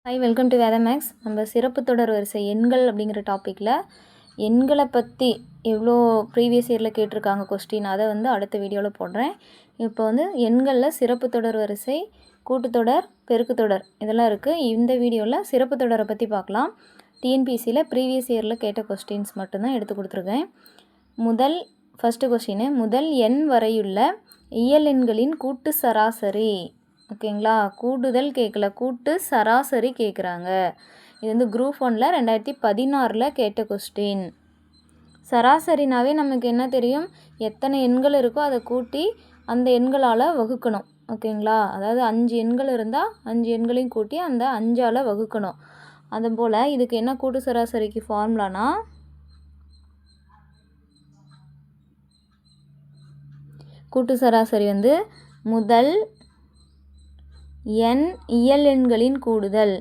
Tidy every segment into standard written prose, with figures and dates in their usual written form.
Hi, welcome to வேதமேக்ஸ். நம்ம சிறப்பு தொடர் வரிசை எண்கள் அப்படிங்கிற டாப்பிக்கில் எண்களை பற்றி எவ்வளோ ப்ரீவியஸ் இயரில் கேட்டிருக்காங்க கொஸ்டின், அதை அடுத்த வீடியோவில் போடுறேன். இப்போ எண்களில் சிறப்பு தொடர் வரிசை, கூட்டுத்தொடர், பெருக்குத்தொடர் இதெல்லாம் இருக்குது. இந்த வீடியோவில் சிறப்பு தொடரை பற்றி பார்க்கலாம். டிஎன்பிசியில் ப்ரீவியஸ் இயரில் கேட்ட கொஸ்டின்ஸ் மட்டும்தான் எடுத்து கொடுத்துருக்கேன். ஃபஸ்ட்டு கொஸ்டின், முதல் எண் வரையுள்ள இயல் எண்களின் கூட்டு சராசரி. ஓகேங்களா, கூடுதல் கேட்கல, கூட்டு சராசரி கேட்குறாங்க. இது குரூப் 1ல் 2016 கேட்ட கொஸ்டின். சராசரினாவே நமக்கு என்ன தெரியும், எத்தனை எண்கள் இருக்கோ அதை கூட்டி அந்த எண்களால் வகுக்கணும். ஓகேங்களா, அதாவது 5 எண்கள் இருந்தால் 5 எண்களையும் கூட்டி அந்த 5ஆல் வகுக்கணும். அதுபோல் இதுக்கு என்ன கூட்டு சராசரிக்கு ஃபார்முலானா, கூட்டு சராசரி முதல் எண் இயல் எண்களின் கூடுதல்,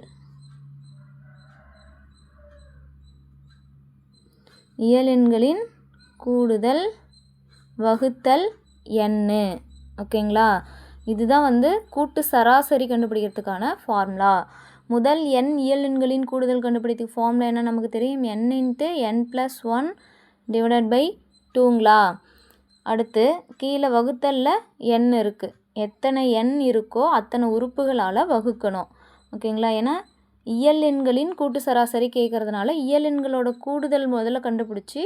இயல் எண்களின் கூடுதல் வகுத்தல் எண்ணு. ஓகேங்களா, இதுதான் கூட்டு சராசரி கண்டுபிடிக்கிறதுக்கான ஃபார்முலா. முதல் எண் இயல் எண்களின் கூடுதல் கண்டுபிடிக்கிறதுக்கு ஃபார்முலா என்ன நமக்கு தெரியும், n × n+1 / 2ங்களா. அடுத்து கீழே வகுத்தலில் n இருக்குது, எத்தனை எண் இருக்கோ அத்தனை உறுப்புகளால் வகுக்கணும். ஓகேங்களா, ஏன்னா இயல் எண்களின் கூட்டு சராசரி கேட்குறதுனால இயல் எண்களோட கூடுதல் முதல்ல கண்டுபிடிச்சி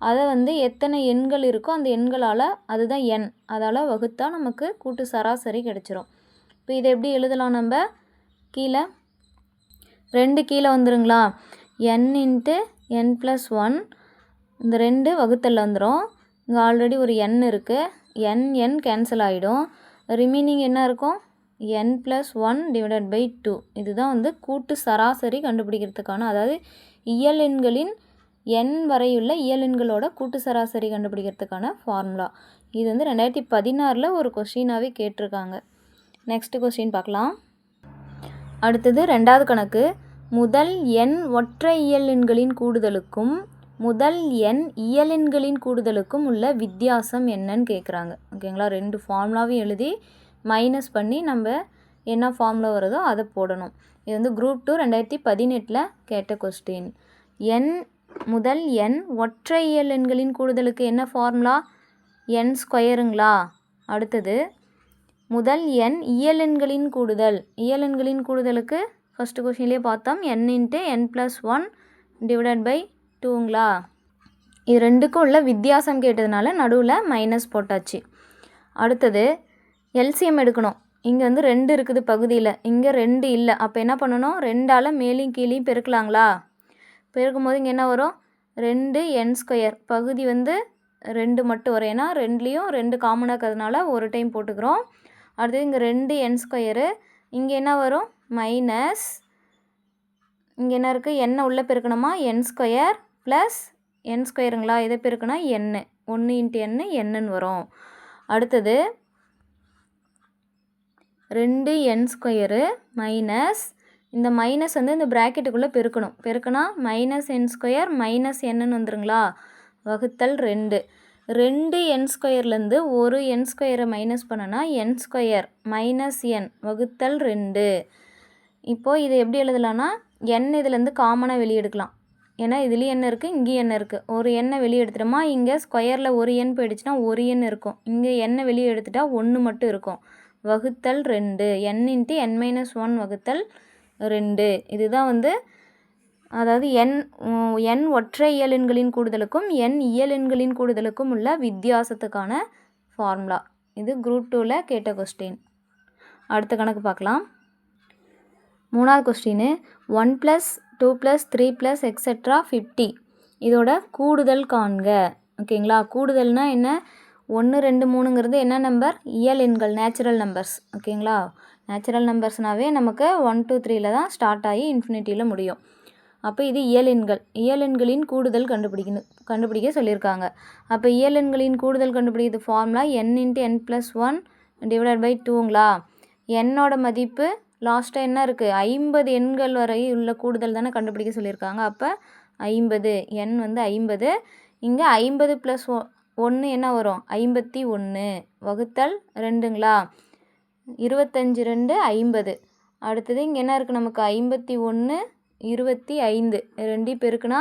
அதை எத்தனை எண்கள் இருக்கோ அந்த எண்களால், அதுதான் எண், அதால் வகுத்தா நமக்கு கூட்டு சராசரி கிடச்சிரும். இப்போ இதை எப்படி எழுதலாம், நம்ம கீழே 2 கீழே வந்துருங்களா, n × n+1, இந்த 2 வகுத்தலில் வந்துடும். இங்கே ஆல்ரெடி ஒரு n இருக்குது, n கேன்சல் ஆகிடும். ரிமைனிங் என்ன இருக்கும், n+1 / 2. இதுதான் கூட்டு சராசரி கண்டுபிடிக்கிறதுக்கான, அதாவது இயல் எண்களின் எண் வரையுள்ள இயல் எண்களோட கூட்டு சராசரி கண்டுபிடிக்கிறதுக்கான ஃபார்முலா. இது 2016 ஒரு கொஸ்டினாகவே கேட்டிருக்காங்க. நெக்ஸ்ட் கொஸ்டின் பார்க்கலாம். அடுத்தது 2வது கணக்கு, முதல் எண் ஒற்றை இயல் எண்களின் கூடுதலுக்கும் முதல் எண் இயல் எண்களின் கூடுதலுக்கும் உள்ள வித்தியாசம் என்னன்னு கேட்குறாங்க. ஓகேங்களா, 2 ஃபார்முலாவையும் எழுதி மைனஸ் பண்ணி நம்ம என்ன ஃபார்முலா வருதோ அதை போடணும். இது குரூப் 2 2018 கேட்ட கொஸ்டின். முதல் எண் ஒற்றை இயல் எண்களின் கூடுதலுக்கு என்ன ஃபார்முலா, n²ங்களா. அடுத்தது முதல் எண் இயல் எண்களின் கூடுதல், இயல் எண்களின் கூடுதலுக்கு ஃபஸ்ட்டு கொஸ்டின்லேயே பார்த்தோம், n × n+1 / 2ங்களா. இது ரெண்டுக்கும் உள்ள வித்தியாசம் கேட்டதுனால நடுவில் மைனஸ் போட்டாச்சு. அடுத்தது எல்சிஎம் எடுக்கணும். இங்கே 2 இருக்குது பகுதியில், இங்கே 2 இல்லை. அப்போ என்ன பண்ணணும், 2ஆல் மேலையும் கீழையும் பெருக்கலாங்களா. பெருக்கும் போது இங்கே என்ன வரும், 2n². பகுதி 2 மட்டும் வரும், ஏன்னா 2லேயும் 2 காமனாக இருக்கிறதுனால ஒரு டைம் போட்டுக்கிறோம். அடுத்தது இங்கே 2n², இங்கே என்ன வரும், மைனஸ், இங்கே என்ன இருக்குது, n உள்ளே பெருக்கணுமா, n² + n²ங்களா. இதை பெருக்கினா n, 1 × n என்னன்னு வரும். அடுத்தது 2n² மைனஸ், இந்த மைனஸ் இந்த ப்ராக்கெட்டுக்குள்ளே பெருக்கணும். பெருக்கினா -n² - என்னன்னு வந்துருங்களா, வகுத்தல் 2. 2n²லேருந்து ஒரு n² மைனஸ் பண்ணனா n² - n வகுத்தல் 2. இப்போது இதை எப்படி எழுதலான்னா, n இதுலேருந்து காமனாக வெளியே எடுக்கலாம், ஏன்னா இதுலேயும் என்ன இருக்குது, இங்கேயும் என்ன இருக்குது. ஒரு எண்ணை வெளியே எடுத்துட்டோமா, இங்கே ஸ்கொயரில் ஒரு எண் போயிடுச்சுன்னா ஒரு எண் இருக்கும், இங்கே எண்ணை வெளியே எடுத்துட்டா 1 மட்டும் இருக்கும். வகுத்தல் 2, n × n-1 வகுத்தல் 2. இதுதான் அதாவது n ஒற்றை இயல் எண்களின் கூடுதலுக்கும் n இயல் எண்களின் கூடுதலுக்கும் உள்ள வித்தியாசத்துக்கான ஃபார்முலா. இது குரூப் 2ல் கேட்ட கொஸ்டின். அடுத்த கணக்கு பார்க்கலாம். 3வது கொஸ்டின், 1 + 2 + 3 + etc. 50 இதோட கூடுதல் காண்க. ஓகேங்களா, கூடுதல்னா என்ன, 1 2 3ங்கிறது என்ன நம்பர், இயல் எண்கள், நேச்சுரல் நம்பர்ஸ். ஓகேங்களா, நேச்சுரல் நம்பர்ஸ்னாவே நமக்கு 1 2 3ல் தான் ஸ்டார்ட் ஆகி இன்ஃபினிட்டியில் முடியும். அப்போ இது இயல் எண்கள், இயல் எண்களின் கூடுதல் கண்டுபிடிக்க சொல்லியிருக்காங்க. அப்போ இயல் எண்களின் கூடுதல் கண்டுபிடிக்கிறது ஃபார்முலா n × n+1 / 2ங்களா. என்னோட மதிப்பு லாஸ்ட்டாக என்ன இருக்குது, 50 எண்கள் வரை உள்ள கூடுதல் தானே கண்டுபிடிக்க சொல்லியிருக்காங்க. அப்போ 50, n 50. இங்கே 50 + 1 என்ன வரும், 51 வகுத்தல் 2ங்களா. 25 2 50. அடுத்தது இங்கே என்ன இருக்குது நமக்கு 51 25 ரெண்டையும் பெருக்குனா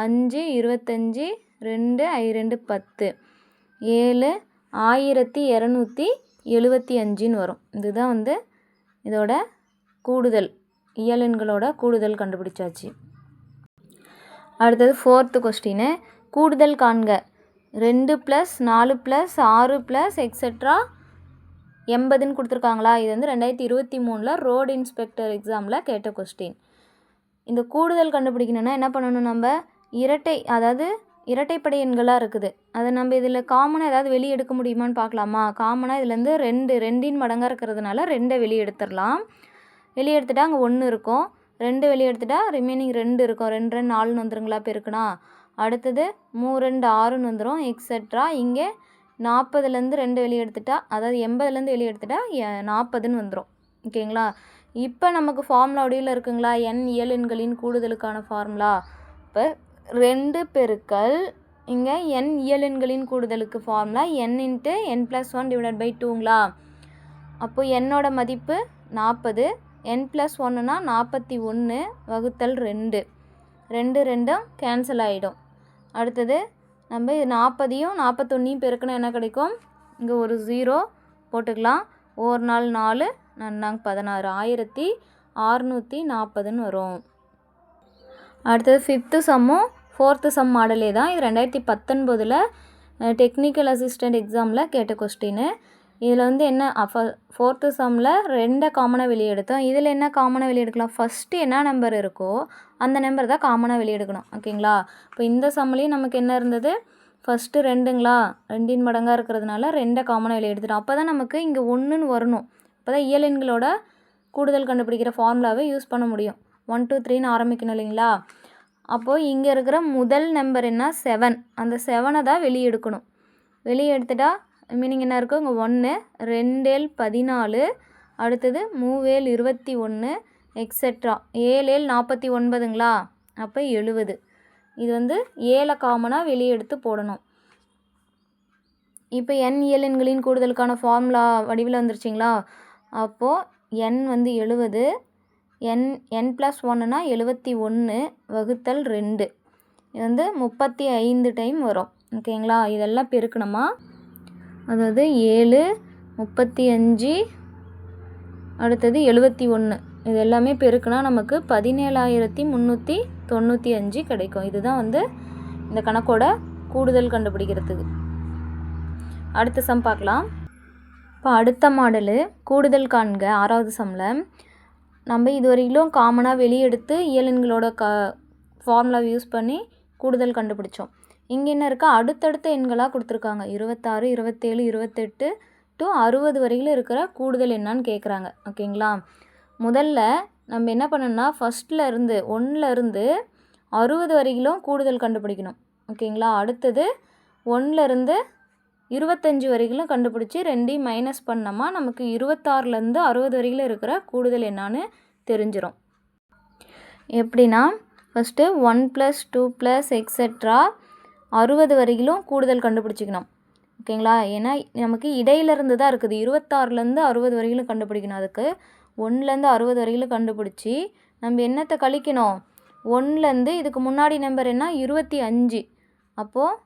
5 25 2 2 10 7 1275 வரும். இதுதான் வந்து இதோட கூடுதல் இயலெண்களோட கூடுதல் கண்டுபிடிச்சாச்சு. அடுத்தது 4th கொஸ்டின். கூடுதல் காண்க. 2 + 4 + 6 + எக்ஸெட்ரா 80ன்னு கொடுத்துருக்காங்களா. இது வந்து 2023 ரோடு இன்ஸ்பெக்டர் எக்ஸாமில் கேட்ட கொஸ்டின். இந்த கூடுதல் கண்டுபிடிக்கணும்னா என்ன பண்ணணும், நம்ம இரட்டைப்படை எண்களாக இருக்குது. அதை நம்ம இதில் காமனாக ஏதாவது வெளியே எடுக்க முடியுமான்னு பார்க்கலாமா. காமனாக இதுலேருந்து 2 மடங்காக இருக்கிறதுனால 2 வெளியே எடுத்துடலாம். வெளியே எடுத்துட்டா அங்கே 1 இருக்கும். 2 வெளியே எடுத்துட்டா ரிமைனிங் 2 இருக்கும். 2 2 4ன்னு வந்துருங்களா பெருக்குனா. அடுத்தது 3 2 6ன்னு வந்துடும் எக்ஸெட்ரா. இங்கே 40லேருந்து 2 வெளியே எடுத்துட்டா, அதாவது 80லேருந்து வெளியே எடுத்துட்டா 40ன்னு வந்துடும். ஓகேங்களா. இப்போ நமக்கு ஃபார்முலா வடிவில் இருக்குங்களா n இயலெண்களின் கூடுதலுக்கான ஃபார்முலா. இப்போ 2 பெருக்கல் இங்கே n இயலெண்களின் கூடுதலுக்கு ஃபார்முலா n × n + 1 / 2ங்களா. அப்போது என்னோட மதிப்பு 40, n + 1னா 41 வகுத்தல் 2. 2 2ம் கேன்சல் ஆகிடும். அடுத்தது நம்ம 40யும் 41யும் பெருக்கினா என்ன கிடைக்கும், இங்கே ஒரு 0 போட்டுக்கலாம். 1 4 4 4 16 1640ன்னு வரும். அடுத்தது 5th சம்மும் 4th சம் மாடலே தான். இது 2019 டெக்னிக்கல் அசிஸ்டண்ட் எக்ஸாமில் கேட்ட கொஸ்டின். இதில் வந்து என்ன 4th சம்மில் 2 காமனாக வெளியே எடுத்தோம். இதில் என்ன காமனாக வெளியே எடுக்கலாம், ஃபஸ்ட்டு என்ன நம்பர் இருக்கோ அந்த நம்பர் தான் காமனாக வெளியே எடுக்கணும். ஓகேங்களா. இப்போ இந்த சம்லேயும் நமக்கு என்ன இருந்தது, ஃபஸ்ட்டு 2ங்களா, 2 மடங்காக இருக்கிறதுனால 2 காமனாக வெளியே எடுத்துட்டோம். அப்போ தான் நமக்கு இங்கே 1ன்னு வரணும். அப்போ தான் இயலெண்களோட கூடுதல் கண்டுபிடிக்கிற ஃபார்முலாவை யூஸ் பண்ண முடியும். 1 2 3ன்னு ஆரம்பிக்கணும் இல்லைங்களா. அப்போது இங்கே இருக்கிற முதல் நம்பர் என்ன 7, அந்த 7ஐ தான் வெளியே எடுக்கணும். வெளியே எடுத்துட்டா மீனிங் என்ன இருக்கும், இங்கே 1 2 7 14, அடுத்தது 3 7 21 எக்ஸெட்ரா 7 7 49ங்களா, அப்போ 70. இது வந்து 7 காமனாக வெளியே எடுத்து போடணும். இப்போ n இயலெண்களின் கூடுதலுக்கான ஃபார்முலா வடிவில் வந்துருச்சிங்களா. அப்போது n வந்து 70, n + 1னா 71 வகுத்தல் 2. இது வந்து 35 டைம் வரும். ஓகேங்களா. இதெல்லாம் பெருக்கணுமா, அதாவது 7 35 அடுத்தது 71 இது எல்லாமே பெருக்குனா நமக்கு 17,395 கிடைக்கும். இதுதான் வந்து இந்த கணக்கோட கூடுதல் கண்டுபிடிக்கிறதுக்கு. அடுத்த சம் பார்க்கலாம். இப்போ அடுத்த மாடலு கூடுதல் காண்க 6வது சம்மில் நம்ம இதுவரையிலும் காமனாக வெளியே எடுத்து இயலெண்களோட ஃபார்முலாவை யூஸ் பண்ணி கூடுதல் கண்டுபிடிச்சோம். இங்கே என்ன இருக்கா, அடுத்தடுத்த எண்களாக கொடுத்துருக்காங்க. 26 27 28 to 60 வரையிலும் இருக்கிற கூடுதல் என்னான்னு கேட்குறாங்க. ஓகேங்களா. முதல்ல நம்ம என்ன பண்ணணும்னா ஃபஸ்ட்டில் இருந்து 1லேருந்து 60 வரையிலும் கூடுதல் கண்டுபிடிக்கணும். ஓகேங்களா. அடுத்தது 1லேருந்து 25 வரையிலும் கண்டுபிடிச்சி 2ஐயும் மைனஸ் பண்ணோமா நமக்கு 26லேருந்து 60 வரையிலும் இருக்கிற கூடுதல் என்னான்னு தெரிஞ்சிடும். எப்படின்னா ஃபஸ்ட்டு 1 + 2 + எக்ஸெட்ரா 60 வரையிலும் கூடுதல் கண்டுபிடிச்சிக்கணும். ஓகேங்களா. ஏன்னா நமக்கு இடையிலேருந்து தான் இருக்குது. 26லேருந்து 60 வரையிலும் கண்டுபிடிக்கணும். அதுக்கு 1லேருந்து 60 வரையிலும் கண்டுபிடிச்சி நம்ம என்னத்தை கழிக்கணும், 1லேருந்து இதுக்கு முன்னாடி நம்பர் என்ன 25. அப்போது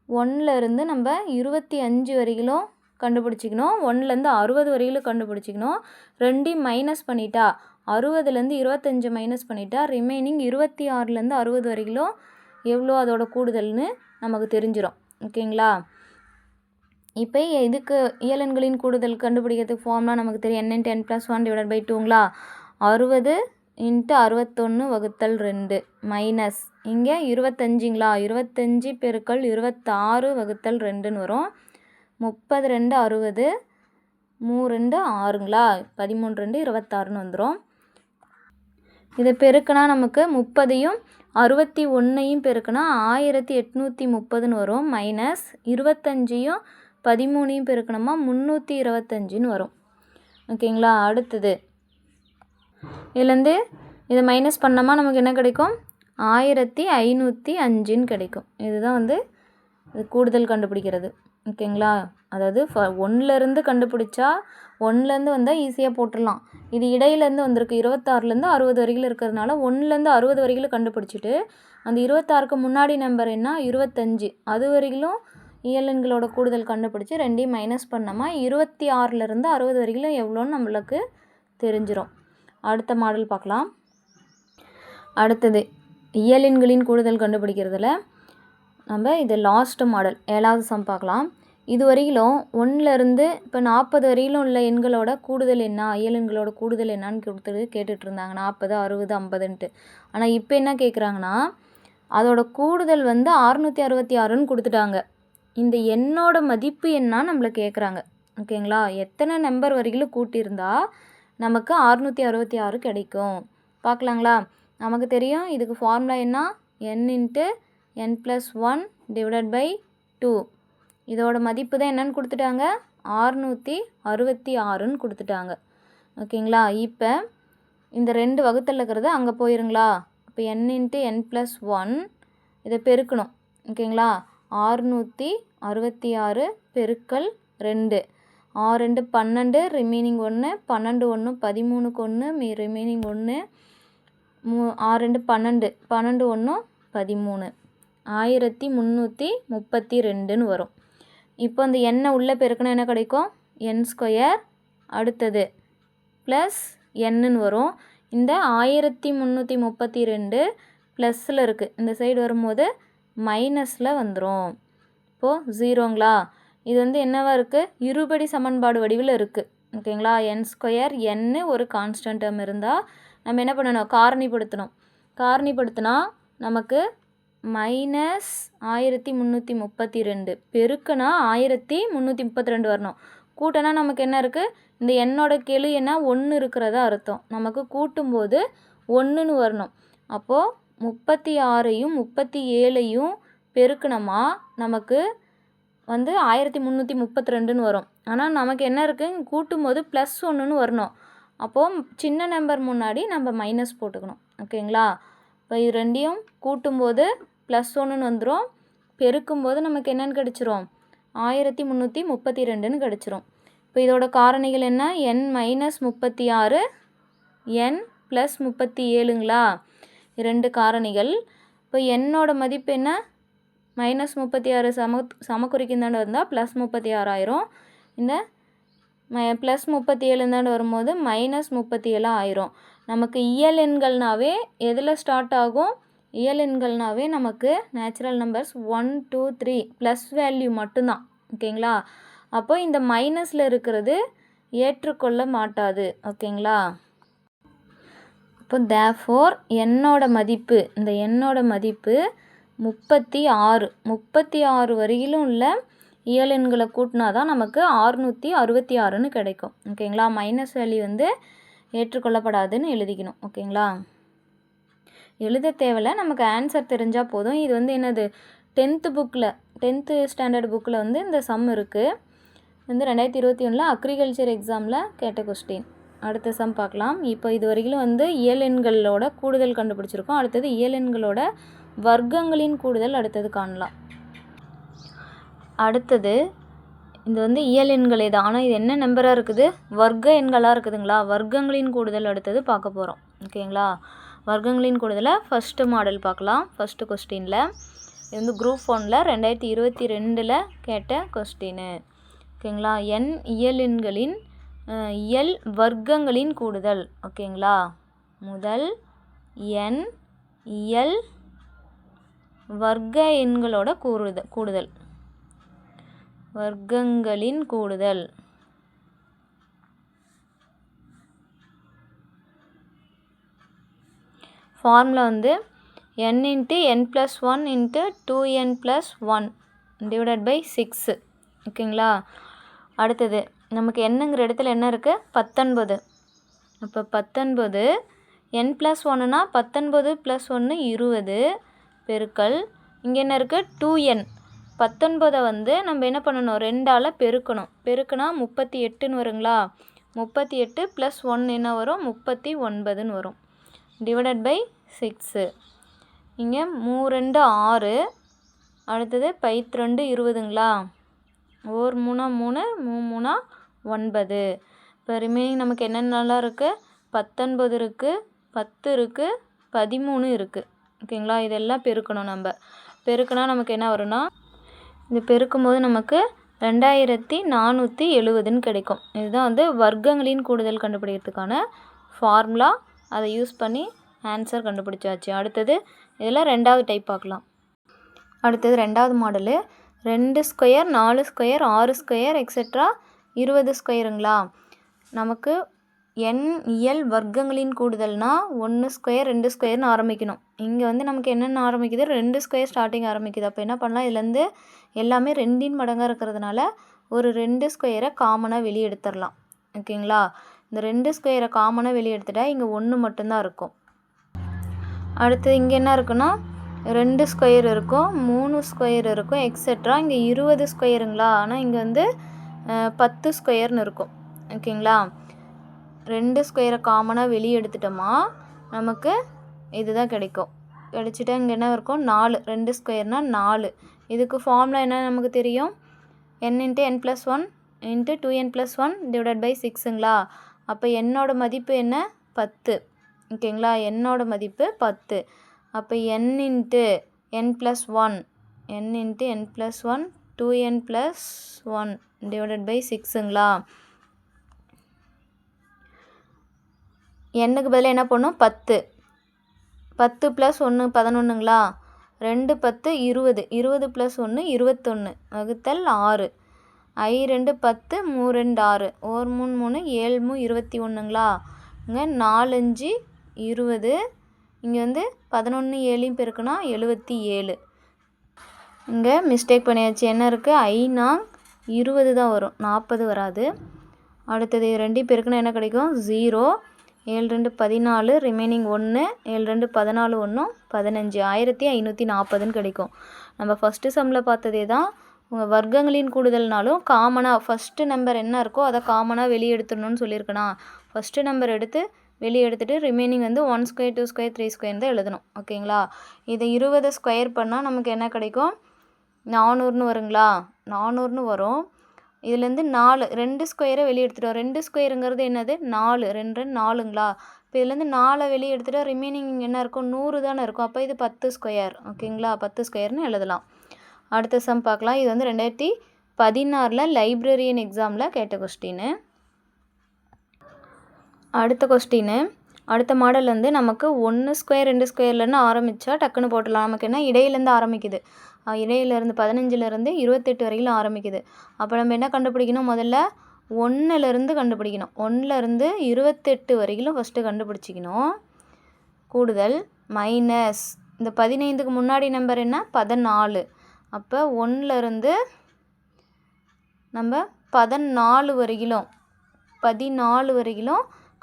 1லேருந்து நம்ம 25 வரையிலும் கண்டுபிடிச்சிக்கணும். 1லேருந்து 60 வரையிலும் கண்டுபிடிச்சிக்கணும். 2ஐயும் மைனஸ் பண்ணிட்டா 60லேருந்து 25 மைனஸ் பண்ணிட்டா ரிமைனிங் 26லேருந்து 60 வரையிலும் எவ்வளோ அதோட கூடுதல்னு நமக்கு தெரிஞ்சிடும். ஓகேங்களா. இப்போ இதுக்கு இயலெண்களின் கூடுதல் கண்டுபிடிக்கிறதுக்கு ஃபார்ம்லாம் நமக்கு தெரியும். n × n + 1 / 2ங்களா. 60 × 61 வகுத்தல் 2 மைனஸ் இங்கே 25ங்களா, 25 பெருக்கல் 26 வகுத்தல் 2ன்னு வரும். 32 60 3 2 6ங்களா, 13 2 26ன்னு வந்துடும். இதை பெருக்கினா நமக்கு 30யும் 61ஐயும் பெருக்கினா 1830ன்னு வரும். மைனஸ் 25யும் 13ஐயும் பெருக்கணுமா 325ன்னு வரும். ஓகேங்களா. அடுத்தது இதுலேருந்து இதை மைனஸ் பண்ணோமா நமக்கு என்ன கிடைக்கும், 1505ன்னு கிடைக்கும். இதுதான் வந்து இது கூடுதல் கண்டுபிடிக்கிறது. ஓகேங்களா. அதாவது 1லேருந்து கண்டுபிடிச்சா 1லேருந்து வந்தால் ஈஸியாக போட்டுடலாம். இது இடையிலேருந்து வந்திருக்கு 26லேருந்து 60 வரைக்கும் இருக்கிறதுனால 1லேருந்து 60 வரைக்கும் கண்டுபிடிச்சிட்டு அந்த 26க்கு முன்னாடி நம்பர் என்ன 25 அது வரைக்கும் இயலெண்களோட கூடுதல் கண்டுபிடிச்சி ரெண்டையும் மைனஸ் பண்ணோமா 26லேருந்து 60 வரைக்கும் எவ்வளோன்னு நம்மளுக்கு தெரிஞ்சிடும். அடுத்த மாடல் பார்க்கலாம். அடுத்தது இயலெண்களின் கூடுதல் கண்டுபிடிக்கிறதுல நம்ம இது லாஸ்ட் மாடல் 7வது சம் பார்க்கலாம். இது வரையிலும் 1லேருந்து இப்போ 40 வரையிலும் உள்ள எண்களோட கூடுதல் என்ன இயலெண்களோட கூடுதல் என்னன்னு கேட்டுட்டு இருந்தாங்க 40 60 50ன்ட்டு. ஆனால் இப்போ என்ன கேட்குறாங்கன்னா அதோட கூடுதல் வந்து 666ன்னு கொடுத்துட்டாங்க. இந்த எண்ணோட மதிப்பு என்ன நம்மளை கேட்குறாங்க. ஓகேங்களா, எத்தனை நம்பர் வரைக்கும் கூட்டியிருந்தா நமக்கு 666 கிடைக்கும் பார்க்கலாங்களா. நமக்கு தெரியும் இதுக்கு ஃபார்முலா என்ன n × n+1 / 2. இதோட மதிப்பு தான் என்னன்னு கொடுத்துட்டாங்க 666ன்னு கொடுத்துட்டாங்க. ஓகேங்களா, இப்போ இந்த 2 வகுத்தில் இருக்கிறது அங்கே போயிருங்களா. இப்போ n × n+1 இதை பெருக்கணும். ஓகேங்களா, 666 பெருக்கல் 2 6 2 12 ரிமைனிங் 1 12 1 13க்கு 1 ரிமைனிங் 1 6 2 12 12 1 13 1332ன்னு வரும். இப்போ அந்த எண்ணை உள்ளே பெருக்கணும் என்ன கிடைக்கும் n². அடுத்தது ப்ளஸ் என்னன்னு வரும். இந்த 1332 ப்ளஸில் இருக்குது, இந்த சைடு வரும்போது மைனஸில் வந்துடும். இப்போது 0ங்களா. இது வந்து என்னவா இருக்குது இருபடி சமன்பாடு வடிவில் இருக்குது. ஓகேங்களா, n² n ஒரு கான்ஸ்டன்ட் டேர்ம் இருந்தால் நம்ம என்ன பண்ணணும் காரணிப்படுத்தணும். காரணிப்படுத்தினா நமக்கு -1332 பெருக்குனா 1332 வரணும். கூட்டினா நமக்கு என்ன இருக்குது இந்த எண்ணோட கெழு என்ன 1 இருக்கிறதா அர்த்தம். நமக்கு கூட்டும்போது 1ன்னு வரணும். அப்போது 36ஐயும் 37ஐயும் பெருக்குனமா நமக்கு வந்து 1332ன்னு வரும். ஆனால் நமக்கு என்ன இருக்குது கூட்டும்போது +1ன்னு வரணும். அப்போது சின்ன நம்பர் முன்னாடி நம்ம மைனஸ் போட்டுக்கணும். ஓகேங்களா, இப்போ இது ரெண்டையும் கூட்டும்போது +1ன்னு வந்துடும். பெருக்கும்போது நமக்கு என்னென்னு கிடச்சிரும் 1332ன்னு கிடச்சிரும். இப்போ இதோட காரணிகள் என்ன n-36 n+37ங்களா, 2 காரணிகள். இப்போ என்னோட மதிப்பு என்ன -36 சமக்குறிக்கும் தாண்டு வந்தால் +36 ஆயிரும். இந்த +37 தாண்டு வரும்போது -37 ஆயிரும். நமக்கு இயல் எண்கள்னாவே எதில் ஸ்டார்ட் ஆகும் இயல் எண்கள்னாவே நமக்கு நேச்சுரல் நம்பர்ஸ் 1 2 3 ப்ளஸ் வேல்யூ மட்டும்தான். ஓகேங்களா, அப்போ இந்த மைனஸில் இருக்கிறது ஏற்றுக்கொள்ள மாட்டாது. ஓகேங்களா, இப்போ தேர்ஃபோர் என்னோட மதிப்பு இந்த எண்ணோட மதிப்பு 36 வரையிலும் உள்ள இயல் எண்களை கூட்டினா தான் நமக்கு 666ன்னு கிடைக்கும். ஓகேங்களா, மைனஸ் வேல்யூ வந்து ஏற்றுக்கொள்ளப்படாதுன்னு எழுதிக்கணும். ஓகேங்களா, எழுத தேவையில்ல, நமக்கு ஆன்சர் தெரிஞ்சால் போதும். இது வந்து என்னது 10th ஸ்டாண்டர்ட் புக்கில் வந்து இந்த சம் இருக்குது. வந்து 2021 அக்ரிகல்ச்சர் எக்ஸாமில் கேட்ட கொஸ்டின். அடுத்த சம் பார்க்கலாம். இப்போ இது வரைக்கும் வந்து இயல் எண்களோட கூடுதல் கண்டுபிடிச்சிருக்கோம். அடுத்தது இயல் எண்களோட வர்க்கங்களின் கூடுதல் அடுத்தது காணலாம். அடுத்தது இது வந்து இயல் எண்களே தான், ஆனால் இது என்ன நம்பராக இருக்குது வர்க்க எண்களாக இருக்குதுங்களா. வர்க்கங்களின் கூடுதல் அடுத்தது பார்க்க போகிறோம். ஓகேங்களா, வர்க்கங்களின் கூடுதலை ஃபஸ்ட்டு மாடல் பார்க்கலாம். ஃபஸ்ட்டு கொஸ்டினில் இது வந்து குரூப் 1ல் 2022 கேட்ட கொஸ்டின். ஓகேங்களா, இயல் எண்களின் இயல் வர்க்கங்களின் கூடுதல். ஓகேங்களா, முதல் n இயல் வர்க்க எண்களோட கூடுதல் வர்க்கங்களின் கூடுதல். ஃபார்முலா வந்து n × n+1 × 2n+1 / 6. ஓகேங்களா, அடுத்தது நமக்கு என்னங்கிற இடத்துல என்ன இருக்குது 19. அப்போ 19 n+1னா 19 + 1 20 பெருக்கல் இங்கே என்ன இருக்குது 2n. 19 வந்து நம்ம என்ன பண்ணணும் 2ஆல் பெருக்கணும். பெருக்குனா 38ன்னு வருங்களா. 38 + 1 என்ன வரும் 39ன்னு வரும் / 6. இங்கே 3 2 6 அடுத்தது 2 20ங்களா. 1 3 3 3 3 9 இப்போ ரிமைனிங் நமக்கு என்னென்னலாம் இருக்குது, 19 இருக்குது, 10 இருக்குது, 13 இருக்குது. ஓகேங்களா, இதெல்லாம் பெருக்கணும். நம்ம பெருக்குனா நமக்கு என்ன வரும்னா, இது பெருக்கும்போது நமக்கு 2470ன்னு கிடைக்கும். இதுதான் வந்து வர்க்கங்களின் கூடுதல் கண்டுபிடிக்கிறதுக்கான ஃபார்முலா. அதை யூஸ் பண்ணி ஆன்சர் கண்டுபிடிச்சாச்சு. அடுத்தது இதில் 2வது டைப் பார்க்கலாம். அடுத்தது 2வது model 2 square, 4 square, 6 square etcetera 20 ஸ்கொயருங்களா. நமக்கு எண் இயல் வர்க்கங்களின் கூடுதல்னால் 1 ஸ்கொயர் 2 ஸ்கொயர்னு ஆரம்பிக்கணும். இங்கே வந்து நமக்கு என்னென்ன ஆரம்பிக்குது, 2 ஸ்கொயர் ஸ்டார்டிங் ஆரம்பிக்குது. அப்போ என்ன பண்ணலாம், இதுலேருந்து எல்லாமே 2 மடங்காக இருக்கிறதுனால ஒரு 2 ஸ்கொயரை காமனாக வெளியே எடுத்துடலாம். ஓகேங்களா, இந்த 2 ஸ்கொயரை காமனாக வெளியே எடுத்துட்டா இங்கே 1 மட்டும்தான் இருக்கும். அடுத்து இங்கே என்ன இருக்குன்னா 2 ஸ்கொயர் இருக்கும், 3 ஸ்கொயர் இருக்கும் எக்ஸெட்ரா. இங்கே 20 ஸ்கொயருங்களா, ஆனால் இங்கே வந்து 10 ஸ்கொயர்னு இருக்கும். ஓகேங்களா, 2 ஸ்கொயரை காமனாக வெளியே எடுத்துட்டோமா நமக்கு இதுதான் கிடைக்கும். கிடைச்சிட்டா இங்கே என்ன இருக்கும், 4. 2 ஸ்கொயர்னால் 4. இதுக்கு ஃபார்முலா என்ன நமக்கு தெரியும், n × n+1 × 2n+1 / 6ங்களா. அப்போ என்னோட மதிப்பு என்ன, 10. ஓகேங்களா, என்னோட மதிப்பு 10. அப்போ n × n+1 2n+1 / 6ங்களா. எண்ணுக்கு பதிலாக என்ன பண்ணும், 10. 10 + 1 11ங்களா. 2 10 20, 20 + 1 21 வகுத்தல் 6. I 2 10, 3 2 6, 1 3 3, 7 3 21ங்களா. இங்கே 4 5 20, இங்கே வந்து 11 7 பெருக்குனா 77. இங்கே மிஸ்டேக் பண்ணியாச்சு. என்ன இருக்குது, I 20 தான் வரும், 40 வராது. அடுத்தது 2 பெருக்குனா என்ன கிடைக்கும், 0. 7 2 14, ரிமைனிங் 1, 7 2 14 1 15, 1540ன்னு கிடைக்கும். நம்ம ஃபஸ்ட்டு சம்மில் பார்த்ததே தான். உங்கள் வர்க்கங்களின் கூடுதல்னாலும் காமனாக ஃபஸ்ட்டு நம்பர் என்ன இருக்கோ அதை காமனாக வெளியே எடுத்துடணும்னு சொல்லியிருக்கேனா. ஃபஸ்ட்டு நம்பர் எடுத்து வெளியே எடுத்துகிட்டு ரிமைனிங் வந்து 1 ஸ்கொயர் 2 ஸ்கொயர் 3 ஸ்கொயர் தான் எழுதணும். ஓகேங்களா, இதை 20 ஸ்கொயர் பண்ணால் நமக்கு என்ன கிடைக்கும், 400ன்னு வருங்களா. 400ன்னு வரும். இதுலேருந்து 4 2 ஸ்கொயரை வெளியே எடுத்துட்டோம். 2 ஸ்கொயருங்கிறது என்னது, 4. 2 4ங்களா. இப்போ இதுலேருந்து 4 வெளியே எடுத்துகிட்டா ரிமைனிங் என்ன இருக்கும், 100 தானே இருக்கும். அப்போ இது 10 ஸ்கொயர். ஓகேங்களா, 10 ஸ்கொயர்னு எழுதலாம். அடுத்த சம் பார்க்கலாம். இது வந்து 2016 லைப்ரரியன் எக்ஸாமில் கேட்ட கொஸ்டின். அடுத்த கொஸ்டின், அடுத்த மாடல் வந்து நமக்கு 1 ஸ்கொயர் 2 ஸ்கொயர்லேருந்து ஆரம்பித்தா டக்குன்னு போட்டலாம். நமக்கு என்ன இடையிலேருந்து ஆரம்பிக்குது, இடையிலேருந்து 15லேருந்து 28 வரையிலும் ஆரம்பிக்குது. அப்போ நம்ம என்ன கண்டுபிடிக்கணும், முதல்ல 1லேருந்து கண்டுபிடிக்கணும். 1லேருந்து 28 வரையிலும் ஃபஸ்ட்டு கண்டுபிடிச்சிக்கணும். கூடுதல் மைனஸ் இந்த 15க்கு முன்னாடி நம்பர் என்ன, 14. அப்போ 1லேருந்து நம்ம 14 வரையிலும்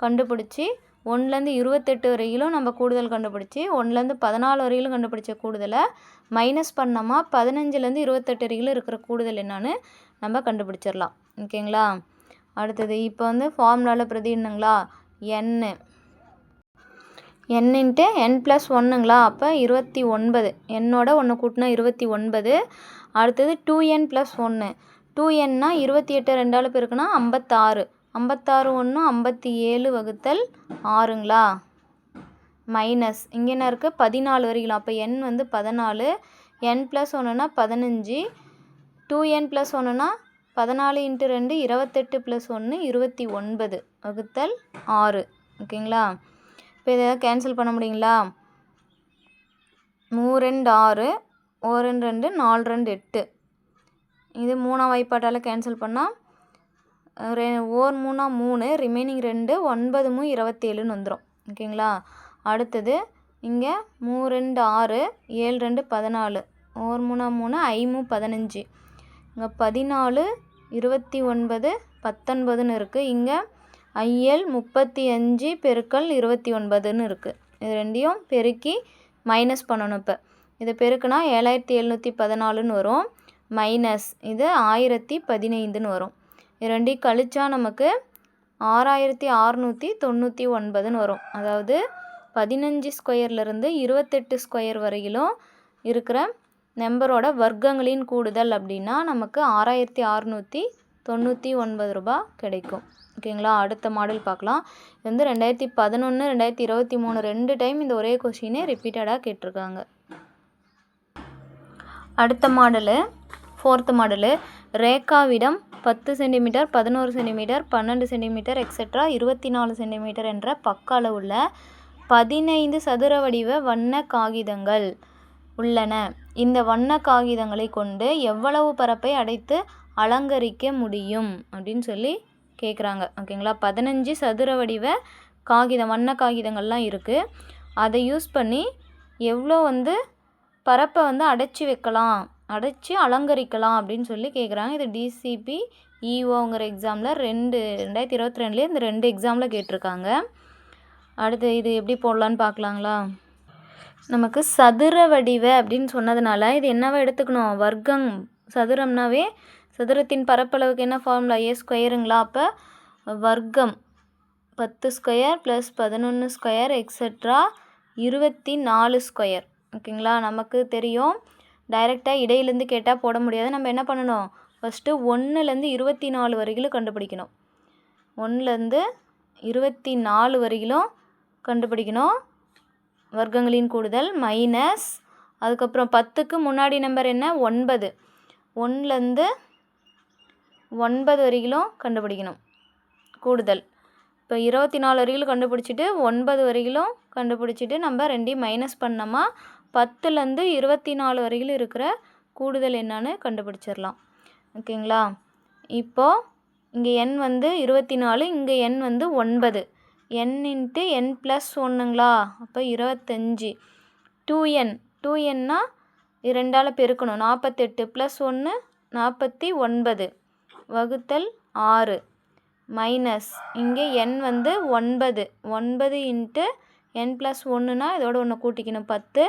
கண்டுபிடிச்சி 1லேருந்து 28 வரையிலும் நம்ம கூடுதல் கண்டுபிடிச்சி 1லேருந்து 14 வரையிலும் கண்டுபிடிச்ச கூடுதலை மைனஸ் பண்ணோமா 15லேருந்து 28 வரையிலும் இருக்கிற கூடுதல் என்னன்னு நம்ம கண்டுபிடிச்சிடலாம். ஓகேங்களா, அடுத்தது இப்போ வந்து ஃபார்முலாவில் பிரதியிடணுங்களா, n × n+1ங்களா. அப்போ 29, என்னோட 1 கூட்டினா 29. அடுத்தது 2n+1, 2nனா 28 2ஆல் பெருக்குனா 56, 56 1 57 வகுத்தல் 6ங்களா. மைனஸ் இங்கே என்ன இருக்குது, 14 வரைக்கும். அப்போ n வந்து 14, n+1னா 15, 2n+1னா 14 × 2 28 + 1 29 வகுத்தல் 6. ஓகேங்களா, இப்போ இதை கேன்சல் பண்ண முடியுங்களா. 3 2 6, 1 2 4 2 8. இது 3ஆம் வாய்ப்பாட்டால் கேன்சல் பண்ணால் 1 3 3, ரிமைனிங் 2, 9 3 27ன்னு வந்துடும். ஓகேங்களா, அடுத்தது இங்கே 3 2 6, 7 2 14, 1 3 3, 5 15. இங்கே 14 29 19ன்னு இருக்குது. இங்கே IL 35 பெருக்கல் 29ன்னு இருக்குது. இது ரெண்டையும் பெருக்கி மைனஸ் பண்ணணும். இப்போ இதை பெருக்குனா 7714ன்னு வரும். மைனஸ் இது 1015ன்னு வரும். இது ரெண்டையும் கழிச்சா நமக்கு 6699ன்னு வரும். அதாவது 15 ஸ்கொயர்லேருந்து 28 ஸ்கொயர் வரையிலும் இருக்கிற நம்பரோட வர்க்கங்களின் கூடுதல் அப்படின்னா நமக்கு 6699 ரூபா கிடைக்கும். ஓகேங்களா. அடுத்த மாடல் பார்க்கலாம். இது வந்து 2011 2023 2 டைம் இந்த ஒரே கொஷினே ரிப்பீட்டடாக கேட்டிருக்காங்க. அடுத்த மாடலு 4th மாடலு ரேகாவிடம் 10 centimetre 11 centimetre 12 centimetre etcetera 24 centimetre என்ற பக்க அளவுள்ள 15 சதுர வடிவ வண்ண காகிதங்கள் உள்ளன. இந்த வண்ண காகிதங்களை கொண்டு எவ்வளவு பரப்பை அடைத்து அலங்கரிக்க முடியும் அப்படின்னு சொல்லி கேட்குறாங்க. ஓகேங்களா. 15 சதுர வடிவ காகிதம் வண்ண காகிதங்கள்லாம் இருக்குது. அதை யூஸ் பண்ணி எவ்வளோ வந்து பரப்பை வந்து அடைச்சி வைக்கலாம், அடைச்சி அலங்கரிக்கலாம் அப்படின்னு சொல்லி கேட்குறாங்க. இது டிசிபி இஓங்கிற எக்ஸாமில் 2022 இந்த 2 எக்ஸாமில் கேட்டிருக்காங்க. அடுத்து இது எப்படி போடலான்னு பார்க்கலாங்களா. நமக்கு சதுர வடிவ அப்படின்னு சொன்னதுனால இது என்னவா எடுத்துக்கணும், வர்க்கம். சதுரம்னாவே சதுரத்தின் பரப்பளவுக்கு என்ன ஃபார்முலா, ஏ ஸ்கொயருங்களா. அப்போ வர்க்கம் 10 square plus 11 square etcetera 24 square. ஓகேங்களா. நமக்கு தெரியும் டைரெக்டாக இடையிலேருந்து கேட்டால் போட முடியாது. நம்ம என்ன பண்ணணும், ஃபஸ்ட்டு 1லேருந்து 24 வரைக்கும் கண்டுபிடிக்கணும். 1லேருந்து 24 வரைக்கும் கண்டுபிடிக்கணும். வர்க்கங்களின் கூடுதல் மைனஸ், அதுக்கப்புறம் 10க்கு முன்னாடி நம்பர் என்ன 9, 1லேருந்து 9 வரைக்கும் கண்டுபிடிக்கணும் கூடுதல். இப்போ 24 வரைக்கும் கண்டுபிடிச்சிட்டு 9 வரைக்கும் கண்டுபிடிச்சிட்டு நம்ம 2 மைனஸ் பண்ணோமா 10லேருந்து 24 வரைக்கும் இருக்கிற கூடுதல் என்னன்னு கண்டுபிடிச்சிடலாம். ஓகேங்களா. இப்போது இங்கே n வந்து 24, இங்கே n வந்து 9, n × n+1 அப்போ 25. 2nனா 2ஆல் பெருக்கணும் 48 + 1 49 வகுத்தல் 6 மைனஸ் இங்கே n வந்து 9 × n+1னா இதோட 1 கூட்டிக்கணும் 10.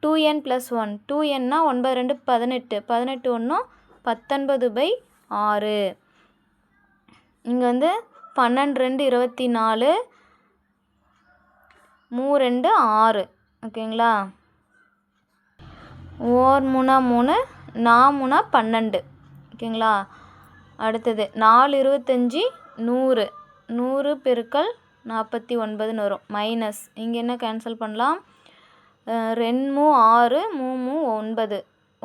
2n+1 2nனா 9 2 18 18 1 19/6. இங்கே வந்து 12 2 24 3 2 6. ஓகேங்களா. 1 3 3 4 12. ஓகேங்களா. அடுத்தது 4 25 100 100 பெருக்கல் 49 வரும் மைனஸ் இங்கே என்ன கேன்சல் பண்ணலாம், 2 6 3 9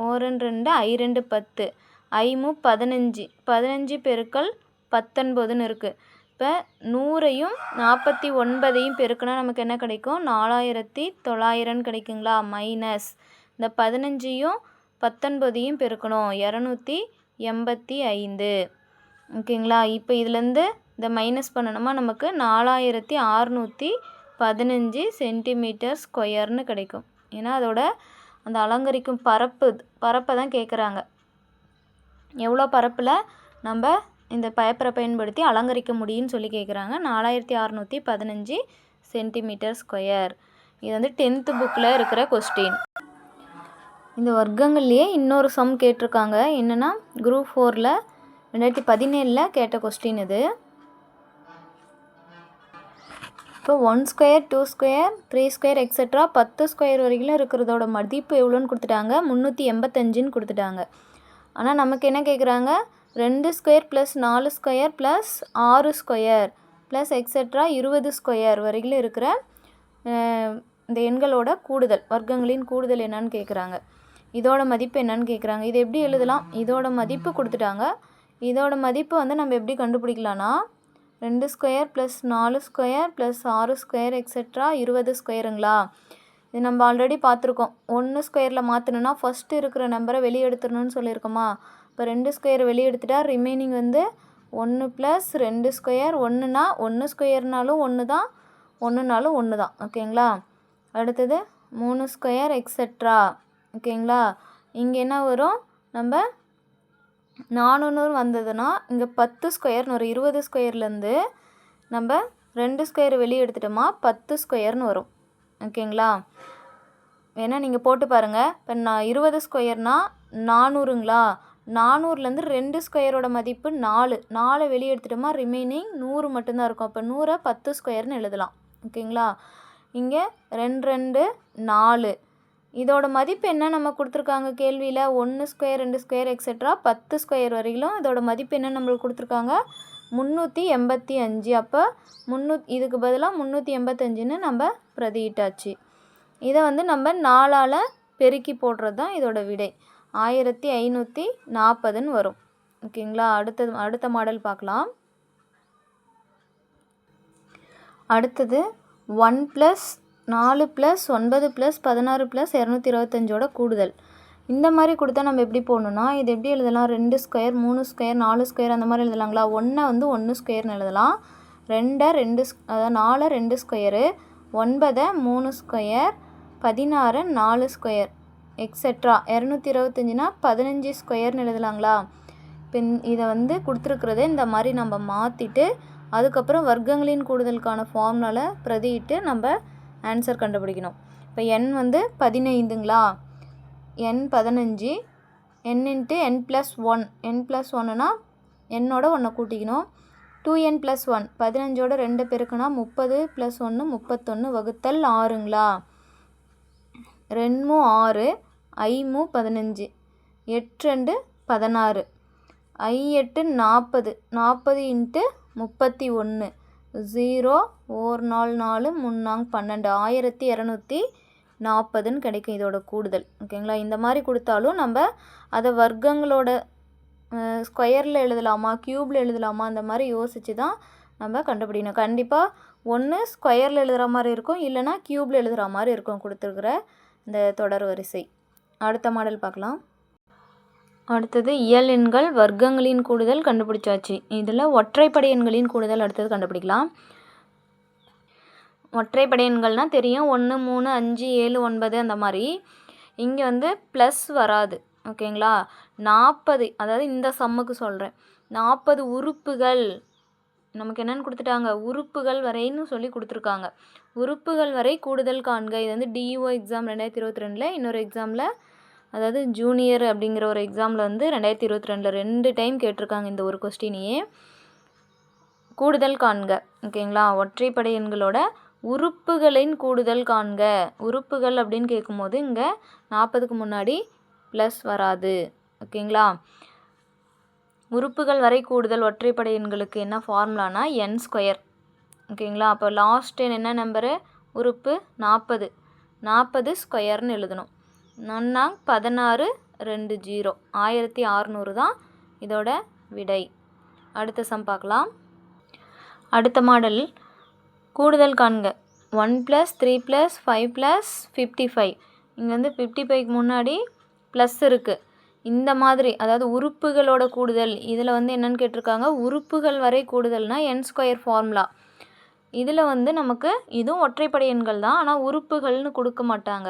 1 2 I 2 10 I 15 15 பெருக்கல் 19 இருக்குது. இப்போ 100ஐயும் 49ஐயும் பெருக்கினா நமக்கு என்ன கிடைக்கும், 4900 கிடைக்குங்களா. மைனஸ் இந்த 15ஐயும் 19ஐயும் பெருக்கணும் 285. ஓகேங்களா. இப்போ இதுலேருந்து இந்த மைனஸ் பண்ணணுமா நமக்கு 4615 சென்டிமீட்டர் ஸ்கொயர்னு கிடைக்கும். ஏன்னா அதோட அந்த அலங்கரிக்கும் பரப்பை தான் கேட்குறாங்க. எவ்வளோ பரப்பில் நம்ம இந்த பேப்பரை பயன்படுத்தி அலங்கரிக்க முடியும்னு சொல்லி கேட்குறாங்க. 4615 சென்டிமீட்டர் ஸ்கொயர். இது வந்து 10th புக்கில் இருக்கிற கொஸ்டின். இந்த வர்க்கங்கள்லேயே இன்னொரு சம் கேட்டிருக்காங்க. என்னென்னா குரூப் 4ல் 2017 கேட்ட கொஸ்டின் இது. இப்போ 1 square 2 square 3 square etcetera 10 square வரைக்கும் இருக்கிறதோட மதிப்பு எவ்வளோன்னு கொடுத்துட்டாங்க, 385ன்னு கொடுத்துட்டாங்க. ஆனால் நமக்கு என்ன கேட்குறாங்க, 2 square plus 4 square plus 6 square plus etcetera 20 square வரைக்கும் இருக்கிற இந்த எண்களோட கூடுதல், வர்க்கங்களின் கூடுதல் என்னன்னு கேட்குறாங்க. இதோட மதிப்பு என்னன்னு கேட்குறாங்க. இது எப்படி எழுதலாம், இதோட மதிப்பு கொடுத்துட்டாங்க. இதோட மதிப்பு வந்து நம்ம எப்படி கண்டுபிடிக்கலான்னா 2 square plus 4 square plus 6 square etcetera 20 ஸ்கொயருங்களா. இது நம்ம ஆல்ரெடி பார்த்துருக்கோம். 1 ஸ்கொயரில் மாற்றணுன்னா ஃபஸ்ட்டு இருக்கிற நம்பரை வெளியே எடுத்துடணும்னு சொல்லியிருக்கோமா. இப்போ 2 ஸ்கொயர் வெளியே எடுத்துட்டா ரிமைனிங் வந்து 1 ப்ளஸ் 2 ஸ்கொயர் 1னா 1 ஸ்கொயர்னாலும் 1 தான் 1னாலும் 1 தான். ஓகேங்களா. அடுத்தது 3 ஸ்கொயர் எக்ஸெட்ரா. ஓகேங்களா. இங்கே என்ன வரும், நம்ம 400 வந்ததுன்னா இங்கே 10 ஸ்கொயர்னு வரும். 20 ஸ்கொயர்லேருந்து நம்ம 2 ஸ்கொயர் வெளியே எடுத்துட்டோமா 10 ஸ்கொயர்னு வரும். ஓகேங்களா. வேணா நீங்கள் போட்டு பாருங்கள். இப்போ நான் 20 ஸ்கொயர்னா 400ங்களா. 400லேருந்து 2 ஸ்கொயரோட மதிப்பு 4 வெளியே எடுத்துட்டோமா ரிமைனிங் 100 மட்டும்தான் இருக்கும். அப்போ 100 10 ஸ்கொயர்னு எழுதலாம். ஓகேங்களா. இங்கே 2 2 4. இதோட மதிப்பு என்ன நம்ம கொடுத்துருக்காங்க கேள்வியில், 1 ஸ்கொயர் 2 ஸ்கொயர் எக்ஸெட்ரா 10 ஸ்கொயர் வரையிலும் இதோட மதிப்பு என்ன நம்மளுக்கு கொடுத்துருக்காங்க 385. அப்போ இதுக்கு பதிலாக 385ன்னு நம்ம பிரதியிட்டாச்சு. இதை வந்து நம்ம 4ஆல் பெருக்கி போடுறது தான் இதோட விடை. 1540ன்னு வரும். ஓகேங்களா. அடுத்த மாடல் பார்க்கலாம். அடுத்தது 1 + 4 + 9 + 16 + 225ஓட கூடுதல். இந்த மாதிரி கொடுத்தா நம்ம எப்படி போடணும்னா, இது எப்படி எழுதலாம்? 2 ஸ்கொயர், 3 ஸ்கொயர், 4 ஸ்கொயர் அந்த மாதிரி எழுதலாங்களா? 1 வந்து 1 ஸ்கொயர்னு எழுதலாம். 2 அதாவது 4 2 ஸ்கொயரு, 9 3 ஸ்கொயர், 16 4 ஸ்கொயர், எக்ஸெட்ரா. 225னா 15 ஸ்கொயர்னு எழுதலாங்களா? இப்போ இதை வந்து கொடுத்துருக்குறதே இந்த மாதிரி நம்ம மாற்றிட்டு அதுக்கப்புறம் வர்க்கங்களின் கூடுதலுக்கான ஃபார்முலாவில் பிரதியிட்டு நம்ம ஆன்சர் கண்டுபிடிக்கணும். இப்போ n வந்து 15ங்களா, n 15, n × n + 1, n + 1னா என்னோட 1 கூட்டிக்கணும். 2n + 1 15ஓட 2 பெருக்குனா 30 + 1 31 வகுத்தல் 6ங்களா. 2 6, 5 15, 8 16, 8 40, 40 × 31, 0 1 4 4 3 12, 1240ன்னு கிடைக்கும் இதோட கூடுதல். ஓகேங்களா. இந்த மாதிரி கொடுத்தாலும் நம்ம அதை வர்க்கங்களோட ஸ்கொயரில் எழுதலாமா, க்யூப்பில் எழுதலாமா, அந்த மாதிரி யோசித்து தான் நம்ம கண்டுபிடிக்கணும். கண்டிப்பாக ஒன்று ஸ்கொயரில் எழுதுகிற மாதிரி இருக்கும், இல்லைனா க்யூப்பில் எழுதுகிற மாதிரி இருக்கும் கொடுத்துருக்குற இந்த தொடர் வரிசை. அடுத்த மாடல் பார்க்கலாம். அடுத்தது இயல் எண்கள் வர்க்கங்களின் கூடுதல் கண்டுபிடிச்சாச்சு. இதில் ஒற்றைப்படை எண்களின் கூடுதல் அடுத்தது கண்டுபிடிக்கலாம். ஒற்றைப்படை எண்கள்னால் தெரியும், 1 3 5 7 9 அந்த மாதிரி. இங்கே வந்து ப்ளஸ் வராது. ஓகேங்களா. 40, அதாவது இந்த சம்முக்கு சொல்கிறேன், 40 உறுப்புகள் நமக்கு என்னென்னு கொடுத்துட்டாங்க, உறுப்புகள் வரைன்னு சொல்லி கொடுத்துருக்காங்க. உறுப்புகள் வரை கூடுதல் காண்க. இது வந்து டிஇஓ எக்ஸாம் 2022, இன்னொரு எக்ஸாமில் அதாவது ஜூனியர் அப்படிங்கிற ஒரு எக்ஸாமில் வந்து 2022 2 டைம் கேட்டிருக்காங்க இந்த ஒரு கொஸ்டினையே. கூடுதல் காண்க. ஓகேங்களா. ஒற்றைப்படை எண்களோட உறுப்புகளின் கூடுதல் காண்க. உறுப்புகள் அப்படின்னு கேட்கும்போது இங்கே 40க்கு முன்னாடி ப்ளஸ் வராது. ஓகேங்களா. உறுப்புகள் வரை கூடுதல் ஒற்றைப்படை எண்களுக்கு என்ன ஃபார்முலானா n². ஓகேங்களா. அப்போ லாஸ்ட் என்ன நம்பரு, உறுப்பு 40, 40 ஸ்கொயர்னு எழுதணும். 16 2 0, 1600 தான் இதோட விடை. அடுத்த சம் பார்க்கலாம். அடுத்த மாடல் கூடுதல் காண்க. 1 + 3 + 5 + 55. இங்கே வந்து 55க்கு முன்னாடி ப்ளஸ் இருக்குது. இந்த மாதிரி அதாவது உறுப்புகளோட கூடுதல். இதில் வந்து என்னென்னு கேட்டிருக்காங்க, உறுப்புகள் வரை கூடுதல்னால் n² ஃபார்முலா. இதில் வந்து நமக்கு இதுவும் ஒற்றைப்படை எண்கள் தான், ஆனால் உறுப்புகள்னு கொடுக்க மாட்டாங்க.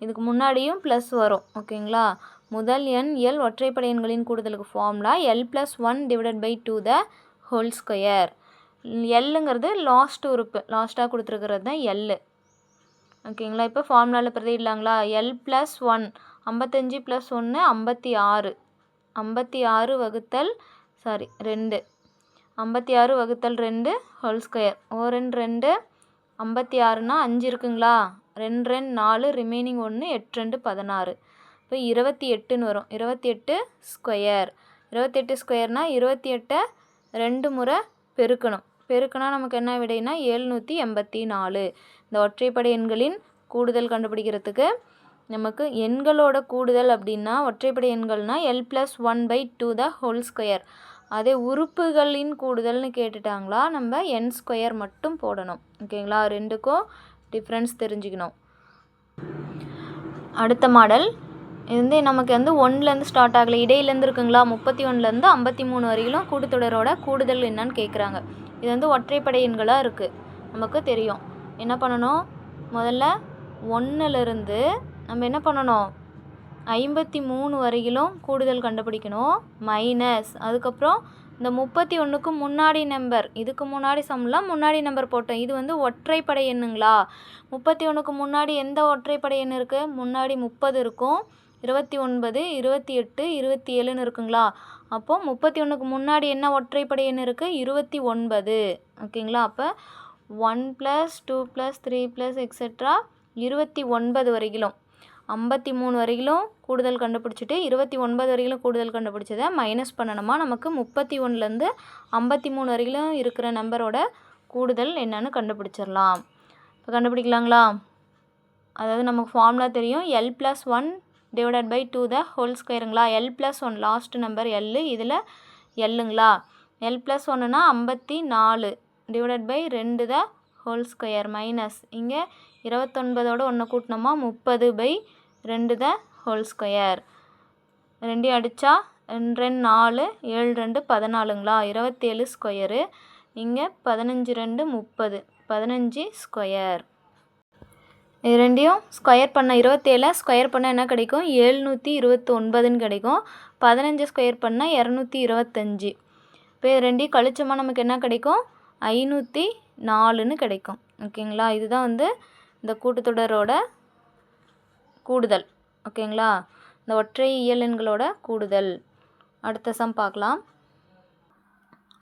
இதுக்கு முன்னாடியும் ப்ளஸ் வரும். ஓகேங்களா. முதல் எண் எல் ஒற்றைப்படை எண்களின் கூடுதலுக்கு ஃபார்முலா l + 1 / 2^2. எல்லுங்கிறது லாஸ்ட் உறுப்பு, லாஸ்ட்டாக கொடுத்துருக்கிறது தான் எல். ஓகேங்களா. இப்போ ஃபார்முலாவில் பிரதியிடலாங்களா. l + 1 55 + 1 56, 56 வகுத்தல் 2, 56 வகுத்தல் 2 2. 1 2 56னா 5 இருக்குங்களா, 2 2 4, ரிமைனிங் 1, 8 2 16. இப்போ 28ன்னு வரும். 28 ஸ்கொயர். 28 ஸ்கொயர்னால் 28 2 முறை பெருக்கணும். பெருக்கினா நமக்கு என்ன விடைனா 784. இந்த ஒற்றைப்படை எண்களின் கூடுதல் கண்டுபிடிக்கிறதுக்கு நமக்கு எண்களோட கூடுதல் அப்படின்னா ஒற்றைப்படை எண்கள்னால் l + 1/2^2. அதே உறுப்புகளின் கூடுதல்னு கேட்டுட்டாங்களா நம்ம n² மட்டும் போடணும். ஓகேங்களா. ரெண்டுக்கும் டிஃப்ரென்ஸ் தெரிஞ்சுக்கணும். அடுத்த மாடல் இது வந்து நமக்கு வந்து 1லேருந்து ஸ்டார்ட் ஆகலை, இடையிலேருந்து இருக்குங்களா. 31லேருந்து 53 வரையிலும் கூட்டுத்தொடரோட கூடுதல் என்னன்னு கேட்குறாங்க. இது வந்து ஒற்றைப்படை எண்களாக இருக்குது, நமக்கு தெரியும். என்ன பண்ணணும், முதல்ல 1லேருந்து நம்ம என்ன பண்ணணும், 53 வரையிலும் கூடுதல் கண்டுபிடிக்கணும். மைனஸ் அதுக்கப்புறம் இந்த 31க்கு முன்னாடி நம்பர், இதுக்கு முன்னாடி சம்லாம் முன்னாடி நம்பர் போட்டோம். இது வந்து ஒற்றைப்படை எண்ணுங்களா. 31க்கு முன்னாடி எந்த ஒற்றைப்படை எண் இருக்குது, முன்னாடி 30 இருக்கும், 29 28 27ன்னு இருக்குங்களா. அப்போது 31க்கு முன்னாடி என்ன ஒற்றைப்படை எண் இருக்குது, 29. ஓகேங்களா. அப்போ 1 + 2 + 3 + எக்ஸெட்ரா 29 வரையிலும். 53 வரையிலும் கூடுதல் கண்டுபிடிச்சிட்டு 29 வரையிலும் கூடுதல் கண்டுபிடிச்சதை மைனஸ் பண்ணணுமா நமக்கு 31லேருந்து 53 வரையிலும் இருக்கிற நம்பரோட கூடுதல் என்னன்னு கண்டுபிடிச்சிடலாம். இப்போ கண்டுபிடிக்கலாங்களா? அதாவது நமக்கு ஃபார்முலா தெரியும், l+1 divided by 2 the whole ஸ்கொயருங்களா. l+1 லாஸ்ட் நம்பர் l, இதில் எல்லுங்களா. l+1னா 54 divided by 2 the whole square minus இங்கே 29ஓட 1 கூட்டினோமா 30 பை 2 த ஹோல் ஸ்கொயர். ரெண்டையும் அடித்தா 2 4 7 2 14ங்களா. 27 ஸ்கொயரு. இங்கே 15 2 30 15 ஸ்கொயர். இது ரெண்டையும் ஸ்கொயர் பண்ண 27 ஸ்கொயர் பண்ணால் என்ன கிடைக்கும்? 729ன்னு கிடைக்கும். 15 ஸ்கொயர் பண்ணால் 225. இப்போ ரெண்டையும் கழிச்சோமா நமக்கு என்ன கிடைக்கும்? 504ன்னு கிடைக்கும். ஓகேங்களா. இதுதான் வந்து இந்த கூட்டுத்தொடரோட கூடுதல். ஓகேங்களா. இந்த ஒற்றை இயல் எண்களோட கூடுதல். அடுத்த சம் பார்க்கலாம்.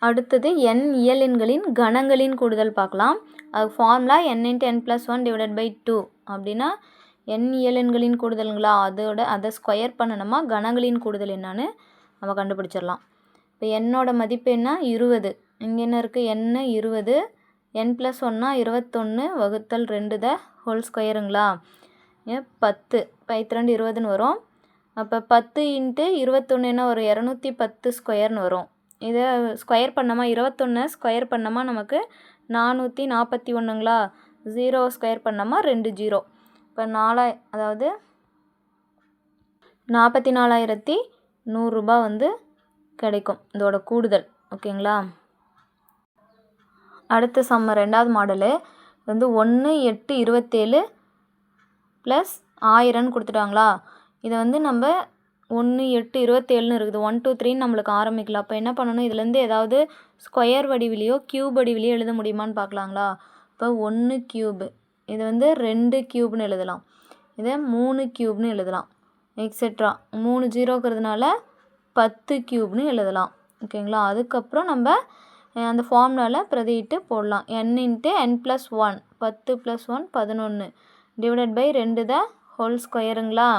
அடுத்தது n இயல் எண்களின் கணங்களின் கூடுதல் பார்க்கலாம். அது formula n × n+1 divided by 2 அப்படின்னா n இயல் எண்களின் கூடுதல்களா, அதை ஸ்கொயர் பண்ணணுமா கணங்களின் கூடுதல் என்னன்னு நம்ம கண்டுபிடிச்சிடலாம். இப்போ என்னோட மதிப்பு என்ன? 20. இங்கே என்ன இருக்குது? n 20. n+1னா 21 வகுத்தல் 2 த ஹோல் ஸ்கொயருங்களா. 10 2 20ன்னு வரும். அப்போ 10 × 21 என்ன வரும்? 210 ஸ்கொயர்னு வரும். இதை ஸ்கொயர் பண்ணோமா 21 ஸ்கொயர் பண்ணோமா நமக்கு 441ங்களா. 0 ஸ்கொயர் பண்ணோமா 2 0. இப்போ அதாவது 44,100 ரூபாய் வந்து கிடைக்கும் இதோட கூடுதல். ஓகேங்களா. அடுத்த சம்ம 2வது மாடலு வந்து 1 8 27 ப்ளஸ் 1000ன்னு கொடுத்துட்டாங்களா. இதை வந்து நம்ம 1 8 27ன்னு இருக்குது. 1 2 3ன்னு நம்மளுக்கு ஆரம்பிக்கலாம். அப்போ என்ன பண்ணணும்? இதுலேருந்து ஏதாவது ஸ்கொயர் வடிவிலையோ க்யூப் வடிவிலையோ எழுத முடியுமான்னு பார்க்கலாங்களா. இப்போ 1 க்யூபு, இது வந்து 2 க்யூப்னு எழுதலாம், இதை 3 க்யூப்னு எழுதலாம், எக்ஸெட்ரா 3 0ங்கிறதுனால 10 க்யூப்னு எழுதலாம். ஓகேங்களா. அதுக்கப்புறம் நம்ம அந்த ஃபார்முலாவில் பிரதியிட்டு போடலாம். n × n+1 10 + 1 11 divided by 2 the whole ஸ்கொயருங்களா.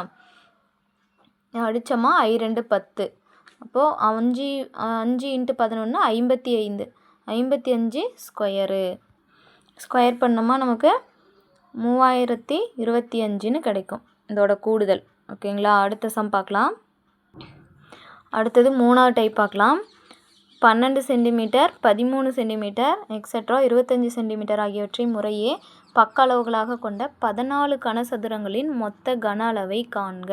அடித்தோமா 2 10. அப்போது 5 × 11 55. 55 ஸ்கொயரு. ஸ்கொயர் பண்ணோமா நமக்கு 3025ன்னு கிடைக்கும் இதோட கூடுதல். ஓகேங்களா. அடுத்த சம் பார்க்கலாம். அடுத்தது 3வது டைப் பார்க்கலாம். 12 சென்டிமீட்டர் 13 சென்டிமீட்டர் எக்ஸெட்ரா 25 சென்டிமீட்டர் ஆகியவற்றை முறையே பக்க அளவுகளாக கொண்ட 14 கனசதுரங்களின் மொத்த கன அளவை காண்க.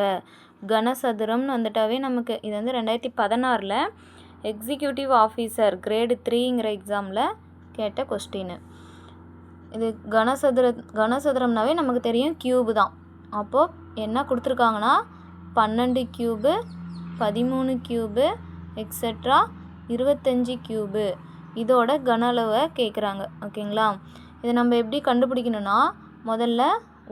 கனசதுரம்னு வந்துட்டாவே நமக்கு இது வந்து 2016 எக்ஸிக்யூட்டிவ் ஆஃபீஸர் கிரேடு 3ங்கிற எக்ஸாமில் கேட்ட கொஸ்டின். இது கனசதுரம்னாவே நமக்கு தெரியும் க்யூபு தான். அப்போது என்ன கொடுத்துருக்காங்கன்னா 12 க்யூபு 13 க்யூபு எக்ஸெட்ரா 25 க்யூபு இதோட கன அளவை கேட்குறாங்க. ஓகேங்களா. இதை நம்ம எப்படி கண்டுபிடிக்கணும்னா முதல்ல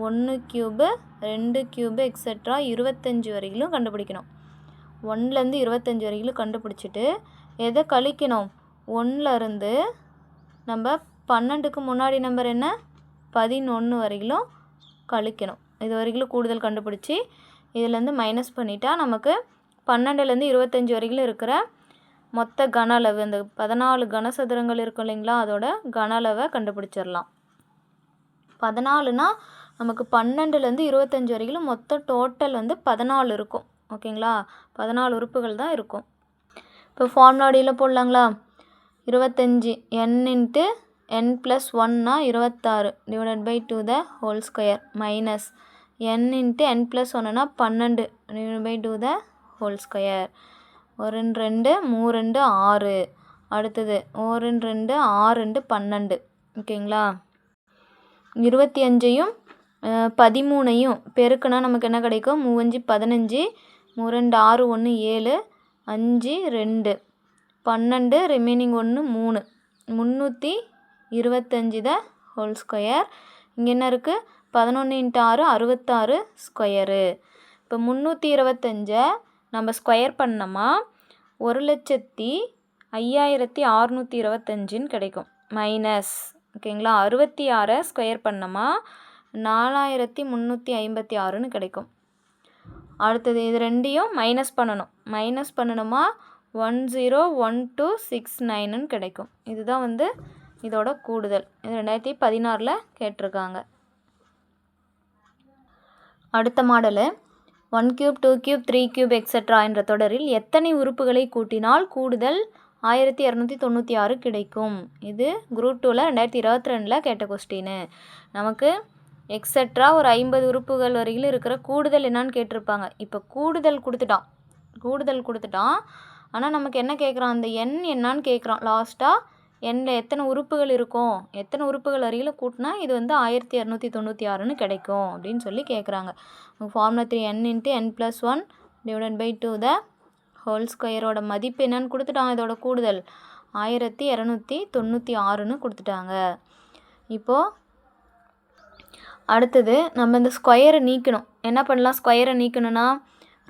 1 க்யூபு 2 க்யூபு எக்ஸெட்ரா 25 வரையிலும் கண்டுபிடிக்கணும். 1லேருந்து 25 வரையிலும் கண்டுபிடிச்சிட்டு எதை கழிக்கணும்? 1லேருந்து நம்ம 12க்கு முன்னாடி நம்பர் என்ன? 11 வரையிலும் கழிக்கணும். இது வரைக்கும் கூடுதல் கண்டுபிடிச்சி இதுலேருந்து மைனஸ் பண்ணிட்டா நமக்கு 12லேருந்து 25 வரைக்கும் இருக்கிற மொத்த கன அளவு, அந்த 14 கனசதுரங்கள் இருக்கும் இல்லைங்களா, அதோட கன அளவை கண்டுபிடிச்சிடலாம். 14னா நமக்கு 12லேருந்து 25 வரைக்கும் மொத்த டோட்டல் வந்து 14 இருக்கும். ஓகேங்களா. 14 உறுப்புகள் தான் இருக்கும். இப்போ ஃபார்முலா அடியில் போடலாங்களா. 25 n × n+1னா 26 divided by 2 the whole square minus n × n+1னா 12 divided by 2 the whole square. 1 2 3 2 6. அடுத்தது 1 2 6 2 12. ஓகேங்களா. 25யும் 13யும் பெருக்குனா நமக்கு என்ன கிடைக்கும்? 3 5 15 3 2 6 1 7 5 2 12 ரிமைனிங் 1 3 325 த ஹோல் ஸ்கொயர். இங்கே என்ன இருக்குது? 11 × 6 66 ஸ்கொயரு. இப்போ 325 நம்ம ஸ்கொயர் பண்ணோமா 1,05,625ன்னு கிடைக்கும் மைனஸ். ஓகேங்களா. 66 ஸ்கொயர் பண்ணோமா 4,356ன்னு கிடைக்கும். அடுத்தது இது ரெண்டையும் மைனஸ் பண்ணணும். மைனஸ் பண்ணணுமா 101269ன்னு கிடைக்கும். இதுதான் வந்து இதோட கூடுதல். இது 2016ல் கேட்டிருக்காங்க. அடுத்த model 1 cube 2 cube 3 cube etcetera என்ற தொடரில் எத்தனை உறுப்புகளை கூட்டினால் கூடுதல் 1296 கிடைக்கும். இது குரூப் 2ல் 2022ல் கேட்ட கொஸ்டின். நமக்கு எக்ஸெட்ரா ஒரு 50 உறுப்புகள் வரையிலும் இருக்கிற கூடுதல் என்னான்னு கேட்டிருப்பாங்க. இப்போ கூடுதல் கொடுத்துட்டான். ஆனால் நமக்கு என்ன கேட்குறான், அந்த எண் என்னான்னு கேட்குறான். லாஸ்ட்டாக எண்ணில் எத்தனை உறுப்புகள் இருக்கும், எத்தனை உறுப்புகள் வரையிலும் கூட்டினா இது வந்து 1296ன்னு கிடைக்கும் அப்படின்னு சொல்லி கேட்குறாங்க. Formula 3 n × n+1 / 2 the whole ஸ்கொயரோட மதிப்பு என்னன்னு கொடுத்துட்டாங்க. இதோட கூடுதல் 1296ன்னு கொடுத்துட்டாங்க. இப்போது அடுத்தது நம்ம இந்த ஸ்கொயரை நீக்கணும். என்ன பண்ணலாம், ஸ்கொயரை நீக்கணும்னா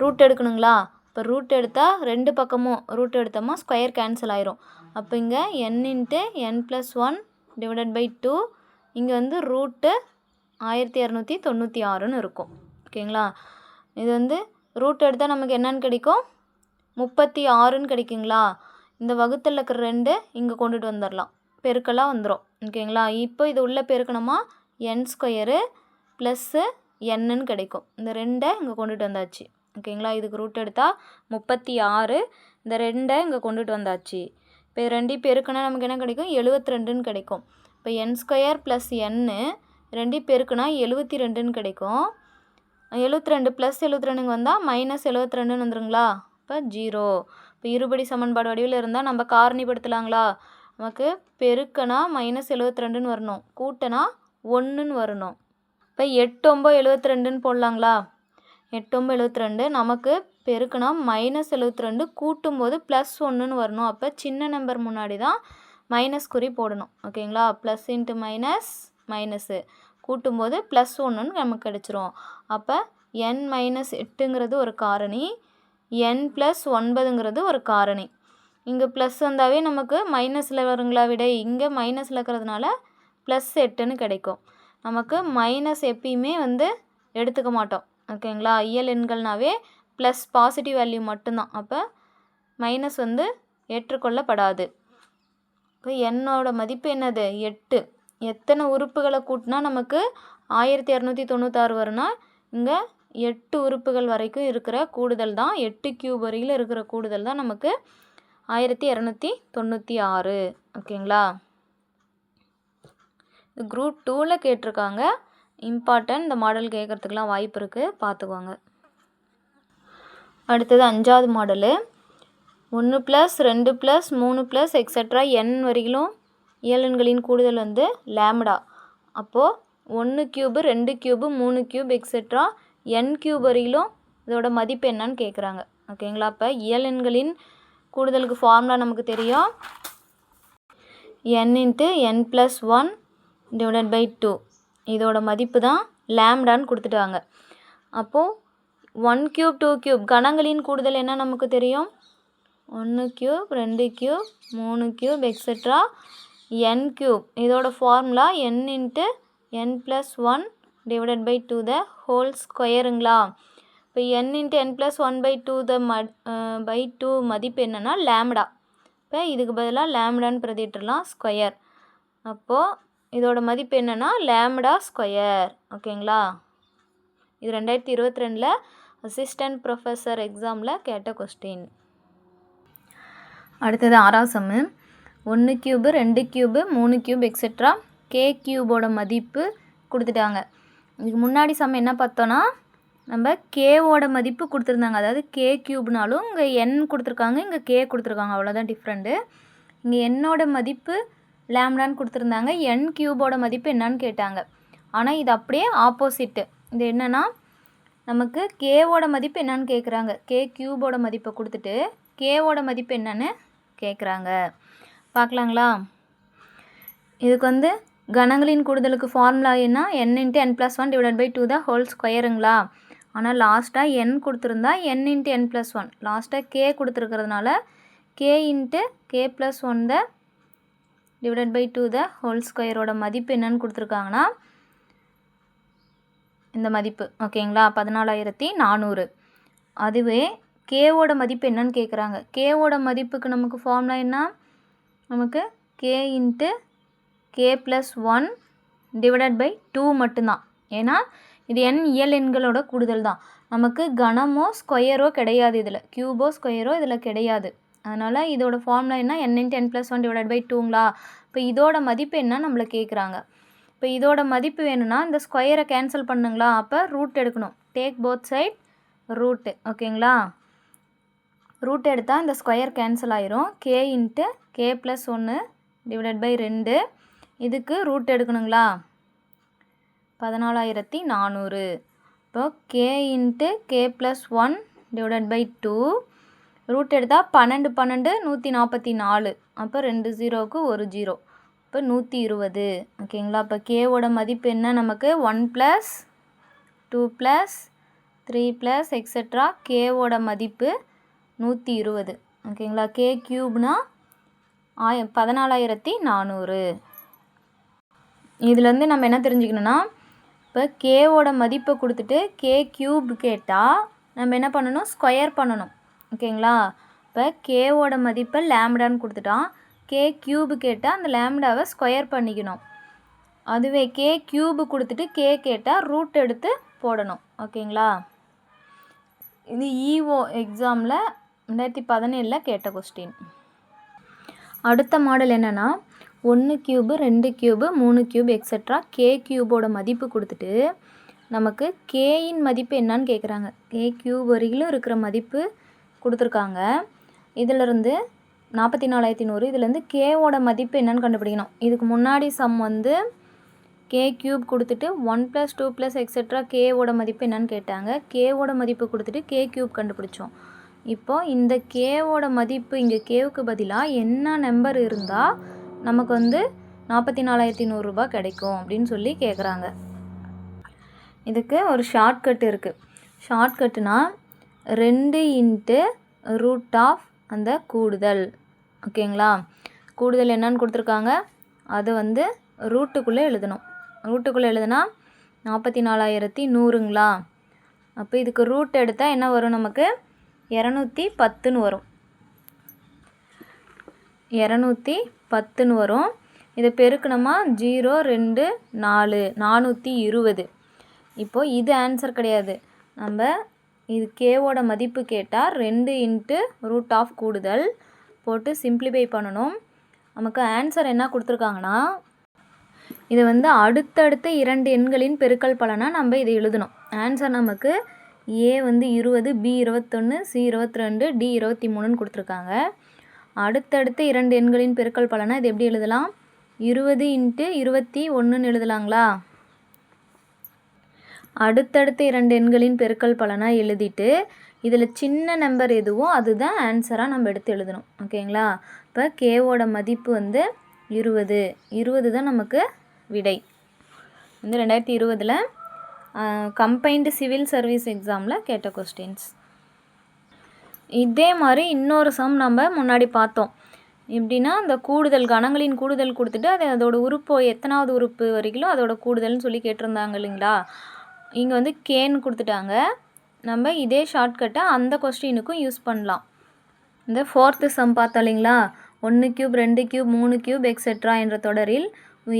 ரூட் எடுக்கணுங்களா. இப்போ ரூட் எடுத்தால் ரெண்டு பக்கமும் ரூட் எடுத்தோமா ஸ்கொயர் கேன்சல் ஆயிரும். அப்போ இங்கே n × n+1 / 2 இங்கே வந்து ரூட்டு 1296ன்னு இருக்கும். ஓகேங்களா. இது வந்து ரூட் எடுத்தால் நமக்கு என்னன்னு கிடைக்கும், 36ன்னு கிடைக்குங்களா. இந்த வகுத்தில் இருக்கிற 2 இங்கே கொண்டுட்டு வந்துடலாம், பெருக்கெல்லாம் வந்துடும். ஓகேங்களா. இப்போ இது உள்ளே பெருக்கணுமா n² + nன்னு கிடைக்கும். இந்த 2 இங்கே கொண்டுட்டு வந்தாச்சு. ஓகேங்களா. இதுக்கு ரூட் எடுத்தால் 36, இந்த 2 இங்கே கொண்டுட்டு வந்தாச்சு. இப்போ இது ரெண்டையும் பெருக்கினா நமக்கு என்ன கிடைக்கும், 72ன்னு கிடைக்கும். இப்போ n² + n ரெண்டையும் பெருக்குனா 72ன்னு கிடைக்கும். 72 + 72 வந்தால் -72ன்னு வந்துருங்களா. இப்போ 0. இப்போ இருபடி சமன்பாடு வடிவில் இருந்தால் நம்ம காரணிப்படுத்தலாங்களா. நமக்கு பெருக்கனா -72ன்னு வரணும், கூட்டனா 1ன்னு வரணும். இப்போ 8 9 72ன்னு போடலாங்களா. 8 9 72 நமக்கு பெருக்குனா -72, கூட்டும்போது +1ன்னு வரணும். அப்போ சின்ன நம்பர் முன்னாடி தான் மைனஸ் குறி போடணும். ஓகேங்களா. ப்ளஸ் இன்ட்டு மைனஸு கூட்டும்போது +1ன்னு நமக்கு கிடச்சிரும். அப்போ n - 8ங்கிறது ஒரு காரணி, n + 9ங்கிறது ஒரு காரணி. இங்கே ப்ளஸ் வந்தாவே நமக்கு மைனஸில் வருங்களா விடை. இங்கே மைனஸில் இருக்கிறதுனால +8ன்னு கிடைக்கும். நமக்கு மைனஸ் எப்பயுமே வந்து எடுத்துக்க மாட்டோம். ஓகேங்களா. இயல் எண்கள்னாவே ப்ளஸ் பாசிட்டிவ் வேல்யூ மட்டும்தான். அப்போ மைனஸ் வந்து ஏற்றுக்கொள்ளப்படாது. இப்போ என்னோட மதிப்பு என்னது, 8. எத்தனை உறுப்புகளை கூட்டினா நமக்கு 1296 வரும்னா இங்கே 8 உறுப்புகள் வரைக்கும் இருக்கிற கூடுதல் தான், 8 கியூப் வரையில் இருக்கிற கூடுதல் தான் நமக்கு 1296. ஓகேங்களா. குரூப் 2ல் கேட்டிருக்காங்க. இம்பார்ட்டன்ட், இந்த மாடல் கேட்குறதுக்கெலாம் வாய்ப்பு இருக்குது, பார்த்துக்கோங்க. அடுத்தது 5வது மாடலு 1 + 2 + 3 + எக்ஸெட்ரா n வரையிலும் இயலெண்களின் கூடுதல் வந்து லாம்டா. அப்போது 1 cube 2 cube 3 cube etcetera n cube வரையிலும் இதோட மதிப்பு என்னன்னு கேட்குறாங்க. ஓகேங்களா. அப்போ இயலெண்களின் கூடுதலுக்கு ஃபார்முலா நமக்கு தெரியும், n × n+1 / 2. இதோட மதிப்பு தான் லாம்டான்னு கொடுத்துட்டாங்க. அப்போது 1 கியூப் 2 கியூப் கணங்களின் கூடுதல் என்ன நமக்கு தெரியும், 1 cube 2 cube 3 cube etcetera n cube. இதோட formula n × n+1 / 2 the whole ஸ்கொயருங்களா. இப்போ n × n+1/2 /2 மதிப்பு என்னென்னா லாம்டா. இப்போ இதுக்கு பதிலாக லாம்டான்னு பிரதிட்டுலாம் ஸ்கொயர். அப்போது இதோட மதிப்பு என்னென்னா λ². ஓகேங்களா. இது 2022ல் அசிஸ்டன்ட் ப்ரொஃபஸர் எக்ஸாமில் கேட்ட கொஸ்டின். அடுத்தது 6வது சம்மு 1 cube 2 cube 3 cube etcetera k கியூபோட மதிப்பு கொடுத்துட்டாங்க. இதுக்கு முன்னாடி சம் என்ன பார்த்தோன்னா நம்ம கேவோட மதிப்பு கொடுத்துருந்தாங்க. அதாவது k கியூப்னாலும் இங்கே n கொடுத்துருக்காங்க, இங்கே k கொடுத்துருக்காங்க, அவ்வளோதான் டிஃப்ரெண்ட்டு. இங்கே என்னோட மதிப்பு லாம்டான்னு கொடுத்துருந்தாங்க, n கியூபோட மதிப்பு என்னன்னு கேட்டாங்க. ஆனால் இது அப்படியே ஆப்போசிட்டு. இது என்னென்னா நமக்கு கேவோட மதிப்பு என்னன்னு கேட்குறாங்க, k கியூபோட மதிப்பை கொடுத்துட்டு கேவோட மதிப்பு என்னன்னு கேட்குறாங்க. பார்க்கலாங்களா. இதுக்கு வந்து கணங்களின் கூடுதலுக்கு ஃபார்முலா என்ன, n × n+1 / 2 த ஹோல் ஸ்கொயருங்களா. ஆனால் லாஸ்ட்டாக n கொடுத்துருந்தா n × n+1, லாஸ்ட்டாக k கொடுத்துருக்கிறதுனால k × k+1 the / 2 the whole ஸ்கொயரோட மதிப்பு என்னன்னு கொடுத்துருக்காங்கன்னா இந்த மதிப்பு. ஓகேங்களா. 14400. அதுவே கேவோட மதிப்பு என்னன்னு கேட்குறாங்க. கேவோட மதிப்புக்கு நமக்கு ஃபார்முலா என்ன? நமக்கு k into K plus 1 divided by 2 மட்டும்தான். ஏன்னா இது இயல் எண்களோட கூடுதல் தான். நமக்கு கனமோ ஸ்கொயரோ கிடையாது, இதில் க்யூபோ ஸ்கொயரோ இதில் கிடையாது. அதனால் இதோட ஃபார்முலா என்ன? n × n + 1 divided by 2ங்களா. இப்போ இதோட மதிப்பு என்ன நம்மளை கேட்குறாங்க. இப்போ இதோட மதிப்பு வேணும்னா இந்த ஸ்கொயரை கேன்சல் பண்ணுங்களா. அப்போ ரூட் எடுக்கணும். Take both side root. ஓகேங்களா. ரூட் எடுத்தால் இந்த ஸ்கொயர் கேன்சல் ஆயிரும். K into K plus 1 divided by 2. இதுக்கு ரூட் எடுக்கணுங்களா. 14400. இப்போ K into K plus 1 divided by 2. Root எடுத்தால் 12 12 144. அப்போ 2 0க்கு 1 0. இப்போ 120. ஓகேங்களா. இப்போ கேவோட மதிப்பு என்ன நமக்கு? 1 + 2 + 3 + எக்ஸெட்ரா. கேவோட மதிப்பு 120. ஓகேங்களா. கே க்யூப்னா 14400. இதுலேருந்து நம்ம என்ன தெரிஞ்சுக்கணுன்னா, இப்போ கேவோட மதிப்பை கொடுத்துட்டு கே க்யூப் கேட்டால் நம்ம என்ன பண்ணணும்? ஸ்கொயர் பண்ணணும். ஓகேங்களா. இப்போ கேவோட மதிப்பை லேம்டான்னு கொடுத்துட்டான். கே க்யூப் கேட்டால் அந்த லேம்டாவை ஸ்கொயர் பண்ணிக்கணும். அதுவே கே க்யூப் கொடுத்துட்டு கே கேட்டால் ரூட் எடுத்து போடணும். ஓகேங்களா. இது இஓ எக்ஸாமில் 2017 கேட்ட கொஸ்டின். அடுத்த மாடல் என்னென்னா 1 cube 2 cube 3 cube etcetera. K க்யூபோட மதிப்பு கொடுத்துட்டு நமக்கு கேயின் மதிப்பு என்னன்னு கேட்குறாங்க. கே க்யூப் வரையிலும் இருக்கிற மதிப்பு கொடுத்துருக்காங்க. இதிலிருந்து 44100. இதுலேருந்து கேவோட மதிப்பு என்னன்னு கண்டுபிடிக்கணும். இதுக்கு முன்னாடி சம் வந்து கே க்யூப் கொடுத்துட்டு 1 + 2 + எக்ஸெட்ரா கேவோட மதிப்பு என்னன்னு கேட்டாங்க. கேவோட மதிப்பு கொடுத்துட்டு கே க்யூப் கண்டுபிடிச்சோம். இப்போ இந்த கேவோட மதிப்பு இங்கே கேவுக்கு பதிலாக என்ன நம்பர் இருந்தால் நமக்கு வந்து 44100 ரூபாய் கிடைக்கும் அப்படின்னு சொல்லி கேட்குறாங்க. இதுக்கு ஒரு ஷார்ட்கட் இருக்குது. ஷார்ட்கட்டுனா 2 × ரூட் ஆஃப் அந்த கூடுதல். ஓகேங்களா. கூடுதல் என்னன்னு கொடுத்துருக்காங்க, அதை வந்து ரூட்டுக்குள்ளே எழுதணும். ரூட்டுக்குள்ளே எழுதுனா 44100ங்களா. அப்போ இதுக்கு ரூட் எடுத்தால் என்ன வரும்? நமக்கு 210ன்னு வரும். 210ன்னு வரும். இதை பெருக்கணுமா 0 2 4 420. இப்போது இது ஆன்சர் கிடையாது. நம்ம இது கேவோட மதிப்பு கேட்டால் 2 × ரூட் ஆஃப் கூடுதல் போட்டு சிம்பிளிஃபை பண்ணணும். நமக்கு ஆன்சர் என்ன கொடுத்துருக்காங்கன்னா, இதை வந்து அடுத்தடுத்த 2 எண்களின் பெருக்கல் பலனாக நம்ம இதை எழுதணும். ஆன்சர் நமக்கு ஏ வந்து 20, பி 21, சி 22, டி 23ன்னு கொடுத்துருக்காங்க. அடுத்தடுத்த 2 எண்களின் பெருக்கல் பலனாக இது எப்படி எழுதலாம்? 20 × 21ன்னு எழுதலாங்களா. அடுத்தடுத்த 2 எண்களின் பெருக்கல் பலனாக எழுதிட்டு இதில் சின்ன நம்பர் எதுவோ அதுதான் ஆன்சராக நம்ம எடுத்து எழுதணும். ஓகேங்களா. இப்போ கேவோட மதிப்பு வந்து 20 தான் நமக்கு விடை. வந்து 2020 கம்பைன்டு சிவில் சர்வீஸ் எக்ஸாமில் கேட்ட கொஸ்டின்ஸ். இதே மாதிரி இன்னொரு சம் நம்ம முன்னாடி பார்த்தோம். எப்படின்னா இந்த கூடுதல் கணங்களின் கூடுதல் கொடுத்துட்டு அது அதோட உறுப்பு எத்தனாவது உறுப்பு வரைக்கும் அதோட கூடுதல்னு சொல்லி கேட்டிருந்தாங்க இல்லைங்களா. இங்கே வந்து கேன்னு கொடுத்துட்டாங்க. நம்ம இதே ஷார்ட்கட்டை அந்த கொஸ்டினுக்கும் யூஸ் பண்ணலாம். இந்த 4th சம் பார்த்தோம் இல்லைங்களா. 1 க்யூப் 2 க்யூப் 3 க்யூப் எக்ஸெட்ரா என்ற தொடரில்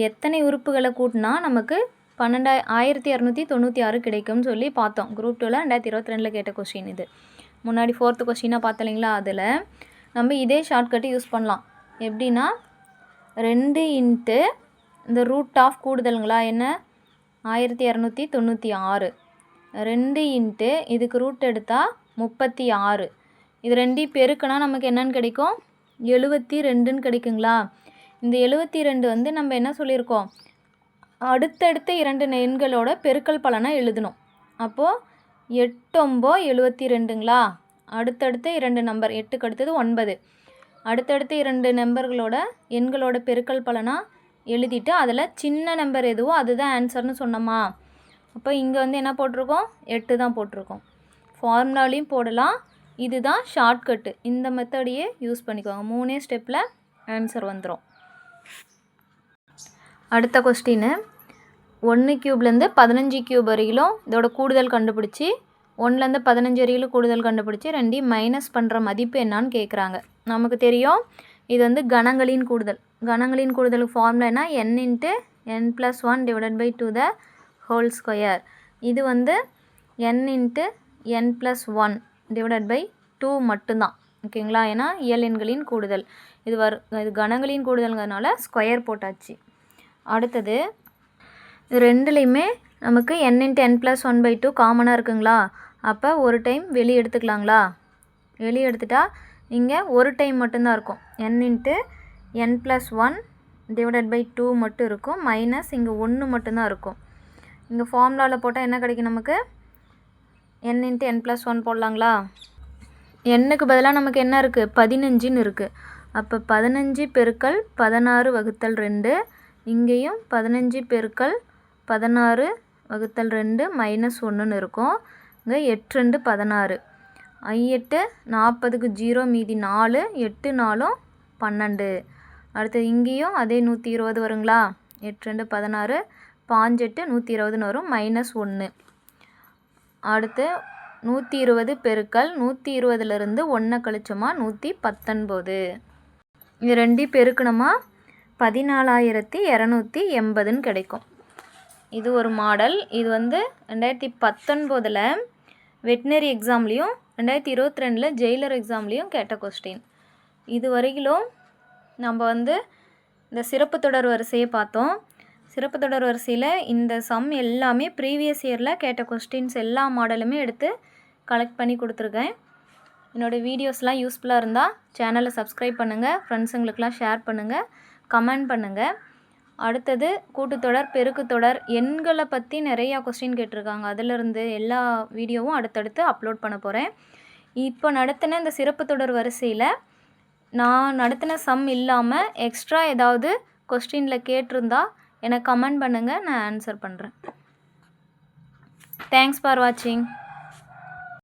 எத்தனை உறுப்புகளை கூட்டினா நமக்கு 12,296 கிடைக்கும்னு சொல்லி பார்த்தோம். குரூப் 2ல் 2022 கேட்ட கொஸ்டின் இது. முன்னாடி 4th கொஸ்டினாக பார்த்தோம் இல்லைங்களா. அதில் நம்ம இதே ஷார்ட்கட்டை யூஸ் பண்ணலாம். எப்படின்னா 2 × இந்த ரூட் ஆஃப் கூடுதலுங்களா என்ன 1296. 2 × இதுக்கு ரூட் எடுத்தால் 36. இது 2 பெருக்குனா நமக்கு என்னன்னு கிடைக்கும்? 72ன்னு கிடைக்குங்களா. இந்த 72 வந்து நம்ம என்ன சொல்லியிருக்கோம், அடுத்தடுத்த 2 எண்களோட பெருக்கல் பலனாக எழுதணும். அப்போது 8 9 72ங்களா. அடுத்தடுத்த 2 நம்பர் 8க்கு அடுத்தது 9. அடுத்தடுத்த 2 நம்பர்களோட எண்களோட பெருக்கல் பலனாக எழுதிட்டு அதில் சின்ன நம்பர் எதுவோ அதுதான் ஆன்சர்னு சொன்னோமா. அப்போ இங்கே வந்து என்ன போட்டிருக்கோம்? 8 தான் போட்டிருக்கோம். ஃபார்முலாலையும் போடலாம். இதுதான் ஷார்ட்கட்டு. இந்த மெத்தடையே யூஸ் பண்ணிக்கோங்க. 3 ஸ்டெப்பில் ஆன்சர் வந்துடும். அடுத்த கொஸ்டின் 1 க்யூப்லேருந்து 15 க்யூப் வரையிலும் இதோட கூடுதல் கண்டுபிடிச்சி 1லேருந்து 15 வரையிலும் கூடுதல் கண்டுபிடிச்சி 2 மைனஸ் பண்ணுற மதிப்பு என்னான்னு கேட்குறாங்க. நமக்கு தெரியும் இது வந்து கணங்களின் கூடுதல். கணங்களின் கூடுதலுக்கு ஃபார்முலா என்ன? n × n+1 / 2 the whole square. இது வந்து n × n+1 / 2 மட்டும்தான். ஓகேங்களா? ஏன்னா இயல் எண்களின் கூடுதல். இது கணங்களின் கூடுதல்ங்கிறதுனால ஸ்கொயர் போட்டாச்சு. அடுத்தது ரெண்டுலேயுமே நமக்கு n × n+1/2 காமனாக இருக்குங்களா? அப்போ ஒரு டைம் வெளியே எடுத்துக்கலாங்களா? வெளியே எடுத்துட்டா இங்கே ஒரு டைம் மட்டும்தான் இருக்கும். n × n+1 / 2 மட்டும் இருக்கும். மைனஸ் இங்கே 1 மட்டும்தான் இருக்கும். இங்கே ஃபார்முலாவில் போட்டால் என்ன கிடைக்கும் நமக்கு? n × n+1 போடலாங்களா? எண்ணுக்கு பதிலாக நமக்கு என்ன இருக்குது? 15ன்னு இருக்குது. அப்போ 15 × 16/2 இங்கேயும் 15 × 16/2 மைனஸ் 1ன்னு இருக்கும். இங்கே 8 × 16 8 40க்கு 0 மீதி 4 8 4 12. அடுத்தது இங்கேயும் அதே 120 வருங்களா? 8 × 16 5 8 120ன்னு வரும். மைனஸ் 1. அடுத்து 120 × 120லேருந்து 1 கழிச்சோமா 119. இது 2 பெருக்கணுமா 14,280ன்னு கிடைக்கும். இது ஒரு மாடல். இது வந்து 2019 வெட்டினரி எக்ஸாம்லேயும் 2022 ஜெயிலர் எக்ஸாம்லேயும் கேட்ட கொஸ்டின். இது வரையிலும் நம்ம வந்து இந்த சிறப்பு தொடர் வரிசையை பார்த்தோம். சிறப்பு தொடர் வரிசையில் இந்த சம் எல்லாமே ப்ரீவியஸ் இயரில் கேட்ட கொஸ்டின்ஸ் எல்லா மாடலுமே எடுத்து கலெக்ட் பண்ணி கொடுத்துருக்கேன். என்னோடய வீடியோஸ்லாம் யூஸ்ஃபுல்லாக இருந்தால் சேனலை சப்ஸ்கிரைப் பண்ணுங்கள், ஃப்ரெண்ட்ஸுங்களுக்கெலாம் ஷேர் பண்ணுங்கள், கமெண்ட் பண்ணுங்கள். அடுத்தது கூட்டுத்தொடர், பெருக்குத்தொடர், எண்களை பற்றி நிறையா கொஸ்டின் கேட்டிருக்காங்க. அதிலிருந்து எல்லா வீடியோவும் அடுத்தடுத்து அப்லோட் பண்ண போகிறேன். இப்போ நடத்தின இந்த சிறப்பு தொடர் வரிசையில் நான் நடத்தின சம் இல்லாமல் எக்ஸ்ட்ரா ஏதாவது கொஸ்டினில் கேட்டிருந்தா எனக்கு கமெண்ட் பண்ணுங்கள், நான் ஆன்சர் பண்ணுறேன். தேங்க்ஸ் ஃபார் வாட்சிங்.